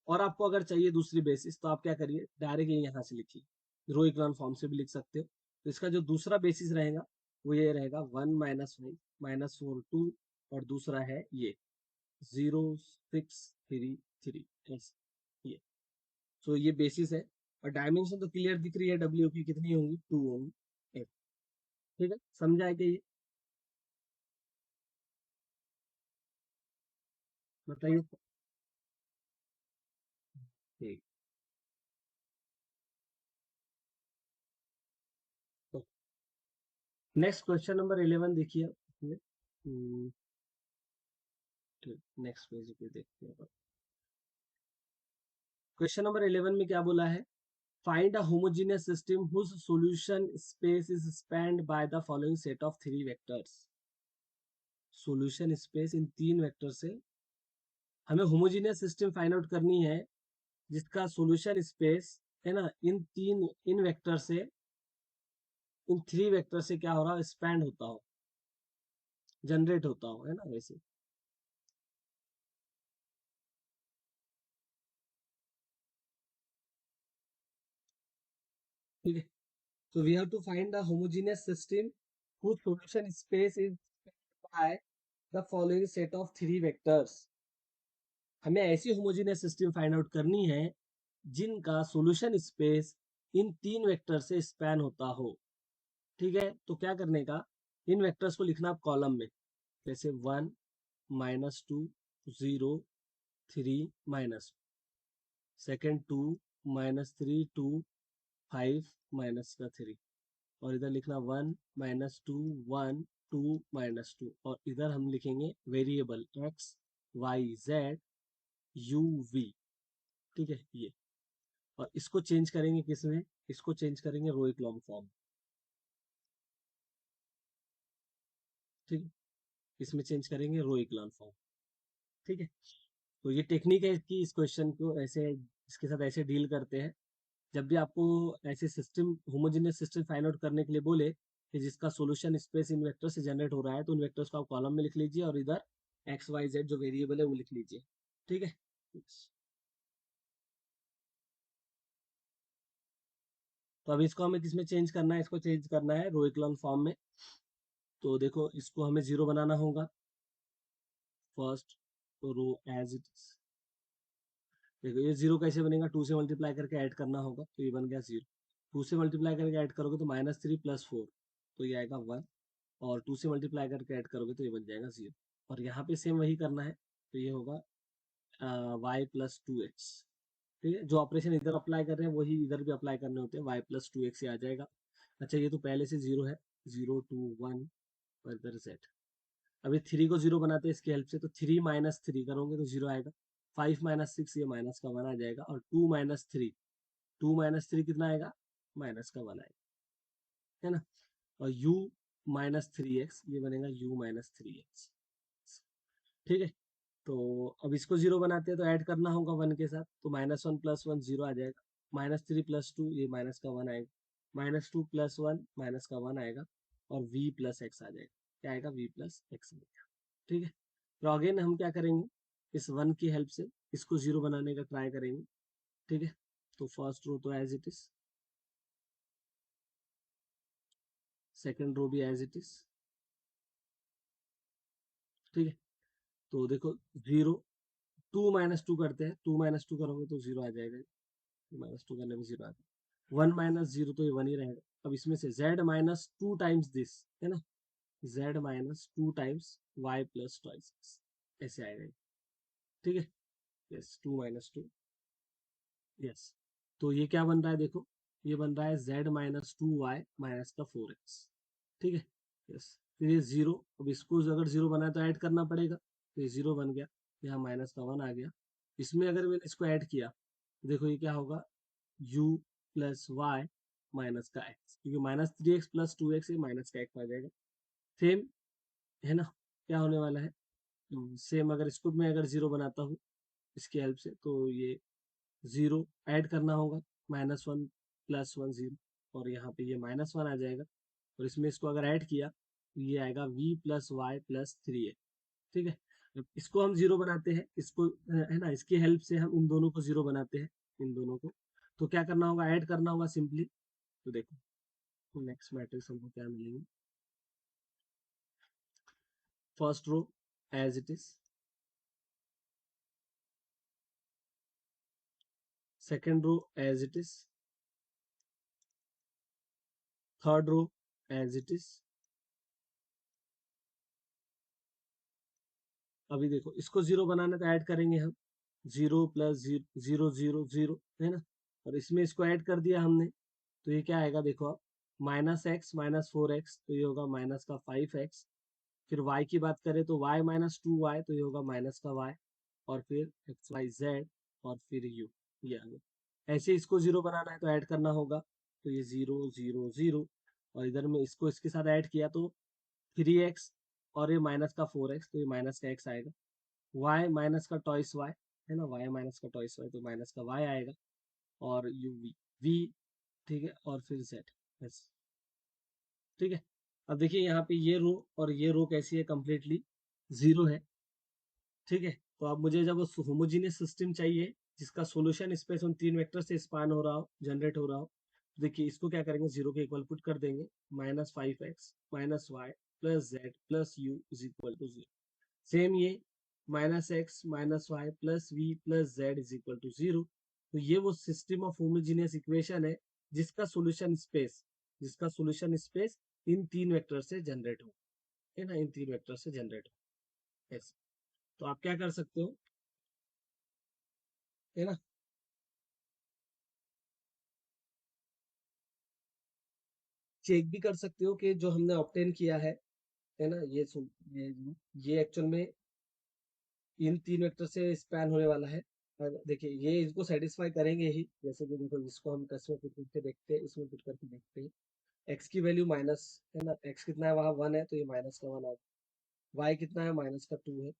और आपको अगर चाहिए दूसरी बेसिस तो आप क्या करिए, डायरेक्ट ये यहाँ से लिखिए, रो इक्वेशन फॉर्म से भी लिख सकते हो। तो इसका जो दूसरा बेसिस रहेगा वो ये रहेगा 1 -5 -4 2 और दूसरा है ये 0 6 3 3 ये। तो ये बेसिस है। और डायमेंशन तो क्लियर दिख रही है, डब्ल्यू की कितनी होंगी, 2 होंगी। एक। ठीक है, समझा है कि ये, बताइए। ठीक। तो नेक्स्ट क्वेश्चन नंबर 11 देखिए इसमें। नेक्स्ट पेज पे देखते हैं। क्वेश्चन नंबर 11 में क्या बोला है, find a homogeneous system whose solution space is spanned by the following set of three vectors। Solution space in तीन वेक्टर से हमें होमोजेनियस सिस्टम फाइंड आउट करनी है जिसका सॉल्यूशन स्पेस है ना, इन वेक्टर से, इन थ्री वेक्टर से क्या हो रहा है, स्पैंड होता हो, जनरेट होता हो, है ना, वैसे। ठीक है। So we have to find the homogeneous system whose solution space is by the following set of three vectors। हमें ऐसी होमोजेनियस सिस्टम फाइंड आउट करनी है जिनका सॉल्यूशन स्पेस इन तीन वेक्टर से स्पैन होता हो। ठीक है, तो क्या करने का, इन वेक्टर्स को लिखना आप कॉलम में, जैसे 1 -2 0 3 माइनस, सेकेंड 2 -3 2 5 माइनस का 3, और इधर लिखना 1 -2 1 2 -2, और इधर हम लिखेंगे variable x y z u v, ठीक है ये, और इसको चेंज करेंगे किसमें, इसको चेंज करेंगे रो इक्लॉन फॉर्म, ठीक है, इसमें चेंज करेंगे रो इक्लॉन फॉर्म, ठीक है। तो ये टेक्निक है कि इस क्वेश्चन को ऐसे, इसके साथ ऐसे डील करते हैं। जब भी आपको ऐसे system, homogeneous system find out करने के लिए बोले कि जिसका सॉल्यूशन स्पेस इन वेक्टर से जनरेट हो रहा है, तो उन वेक्टर्स को आप कॉलम में लिख लीजिए और इधर एक्स वाई जेड जो वेरिएबल है वो लिख लीजिए, ठीक है। तो अभी इसको हमें किसमें चेंज करना है, इसको चेंज करना है रो इक्लॉन फॉर्म में। तो देखो इसको हमें जीरो बनाना होगा, first row as it is. देखो ये जीरो कैसे बनेगा, 2 से मल्टीप्लाई करके ऐड करना होगा, तो ये बन गया जीरो। 2 से मल्टीप्लाई करके ऐड करोगे तो -3 + 4, तो ये आएगा 1, और 2 से मल्टीप्लाई करके ऐड करोगे तो ये बन जाएगा 0। और यहाँ पे सेम वही करना है, तो ये होगा y + 2x, ठीक है। जो ऑपरेशन इधर अप्लाई कर रहे हैं वही इधर भी अप्लाई करने होते हैं, y + 2x से आ जाएगा। अच्छा ये तो पहले से 0 है, 0 2 1 और इधर z। अभी 3 को 0 बनाते हैं इसकी हेल्प से, तो 3 - 3 करोगे तो 0 आएगा, 5 - 6 ये माइनस का 1 आ जाएगा, और 2 - 3, 2 - 3 कितना आएगा, माइनस का 1 आएगा, है ना। और u - 3x ये बनेगा u - 3x, ठीक है। तो अब इसको 0 बनाते हैं तो ऐड करना होगा 1 के साथ, तो -1 + 1 0 आ जाएगा, -3 + 2 ये माइनस का 1 आएगा, -2 + 1 माइनस का 1 आएगा, और v + x आ जाएगा, क्या आएगा, v + x आएगा, ठीक है। तो अगेन हम क्या करेंगे, इस 1 की हेल्प से इसको 0 बनाने का ट्राई करेंगे, ठीक है। तो फर्स्ट रो तो as it is, second row भी एज इट इज, ठीक है। तो देखो 0 2 - 2 करते हैं, 2 - 2 करोगे तो 0 आ जाएगा, -2 करने में 0 आ जाएगा, 1 - 0 तो ये 1 ही रहेगा। अब इसमें से z - 2 टाइम्स दिस, है ना, z - 2 times y + twice x, ऐसे आएगा ये, ठीक है। Yes 2 - 2, yes. तो ये क्या बन रहा है, देखो ये बन रहा है z - 2y - 4x, ठीक है। यस, फिर ये 0, अब इसको अगर 0 बनाए तो ऐड करना पड़ेगा, तो ये 0 बन गया, यहाँ माइनस का 1 आ गया। इसमें अगर मैंने इसको ऐड किया, देखो ये क्या होगा, u + y माइनस का x, क्योंकि -3x + 2x ये माइनस का x आ जाएगा, सेम, है ना। क्या होने वाला है, सेम अगर इसको मैं अगर 0 बनाता हूँ इसकी हेल्प से, तो ये 0 ऐड करना होगा, -1 + 1 0, और यहाँ पे ये -1 आ जाएगा, और इसमें इसको अगर ऐड किया तो ये आएगा v + y + 3a, ठीक है। अब इसको हम 0 बनाते हैं, इसको है ना, इसकी हेल्प से हम इन दोनों को 0 बनाते हैं, इन दोनों को। तो क्या करना होगा, ऐड करना होगा सिंपली। तो देखो तो नेक्स्ट मैट्रिक्स हमको क्या मिलेगी, first row as it is, second row as it is, third row as it is. अभी देखो इसको 0 बनाना तो ऐड करेंगे हम, 0 + 0 0 0, है ना, और इसमें इसको ऐड कर दिया हमने, तो ये क्या आएगा, देखो आप, -x - 4x, तो ये होगा माइनस का 5x। फिर y की बात करें तो y - 2y, तो ये होगा माइनस का y, और फिर एक्स वाई जेड, और फिर u, ये आ गया। ऐसे इसको 0 बनाना है तो ऐड करना होगा, तो ये 0 0 0, और इधर में इसको इसके साथ ऐड किया तो 3x, और ये माइनस का 4x, तो ये माइनस का x आएगा, y माइनस का टॉइस y, है ना, y माइनस का टॉइस y, तो माइनस का y आएगा, और u v, ठीक है, और फिर z, बस, ठीक है। अब देखिए यहाँ पे ये रो और ये रो कैसी है, कंप्लीटली 0 है, ठीक है। तो अब मुझे जब होमोजीनियस सिस्टम चाहिए जिसका सॉल्यूशन स्पेस उन 3 वेक्टर से स्पान हो रहा हो, जनरेट हो रहा हो, तो देखिए इसको क्या करेंगे, 0 के इक्वल पुट कर देंगे, -5x - y + z + u = 0। Same ये -x - y + v + z = 0। तो ये वो सिस्टम ऑफ होमोजीनियस इक्वेशन है जिसका सॉल्यूशन स्पेस जिसका सॉल्यूशन स्पेस इन 3 वेक्टर से जनरेट हो, है ना, इन 3 वेक्टर से जनरेट हो ऐसे। तो आप क्या कर सकते हो, है ना, चेक भी कर सकते हो कि जो हमने ऑब्टेन किया है ना, ये एक्चुअल में इन 3 वेक्टर से स्पैन होने वाला है। और देखिए ये इसको सेटिस्फाई करेंगे ही, जैसे कि देखो इसको हम टेस्ट में पुट करके देखते हैं, इसमें पुट करके देखते हैं। एक्स की वैल्यू माइनस, है ना, एक्स कितना है वहाँ 1 है, तो ये माइनस का 1 आ गया। वाई कितना है, माइनस का 2 है।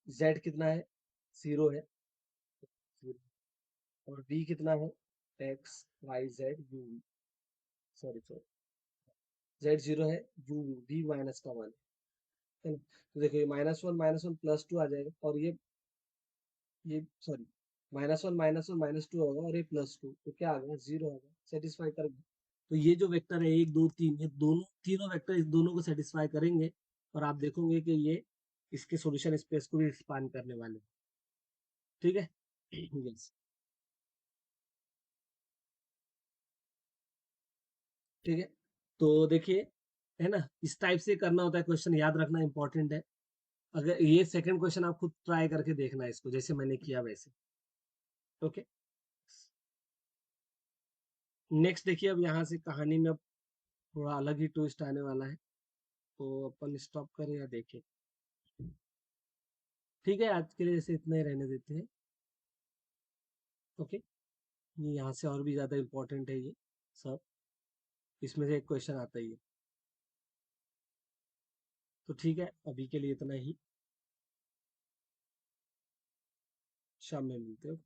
जेड कितना है, 0 है, 0। और वी कितना है, x y z u v, sorry sorry, z 0 है, यू वी माइनस का 1 है ना। तो देखो ये -1 प्लस 2 आ जाएगा, और ये सॉरी, -1 माइनस 2 होगा, और ये +2, तो क्या आ गया, 0 आ गया, सेटिस्फाई कर गया। तो ये जो वेक्टर है 1 2 3, ये दोनों तीनों वेक्टर इस दोनों को सेटिस्फाई करेंगे, और आप देखोगे कि ये इसके सॉल्यूशन स्पेस को भी एक्सपांड करने वाले हैं। ठीक है। यस। ठीक है। तो देखिए, है ना, इस टाइप से करना होता है क्वेश्चन, याद रखना इंपॉर्टेंट है। अगर ये सेकंड क्वेश्चन आप खुद ट्राई करके देखना इसको, जैसे मैंने किया वैसे। ओके। नेक्स्ट देखिए, अब यहाँ से कहानी में अब थोड़ा अलग ही ट्विस्ट आने वाला है, तो अपन स्टॉप करें या देखें। ठीक है, आज के लिए जैसे इतना ही रहने देते हैं। ओके। ये यहाँ से और भी ज़्यादा इम्पोर्टेंट है ये सब, इसमें से एक क्वेश्चन आता ही है। तो ठीक है, अभी के लिए इतना ही, शाम में मिलते हैं।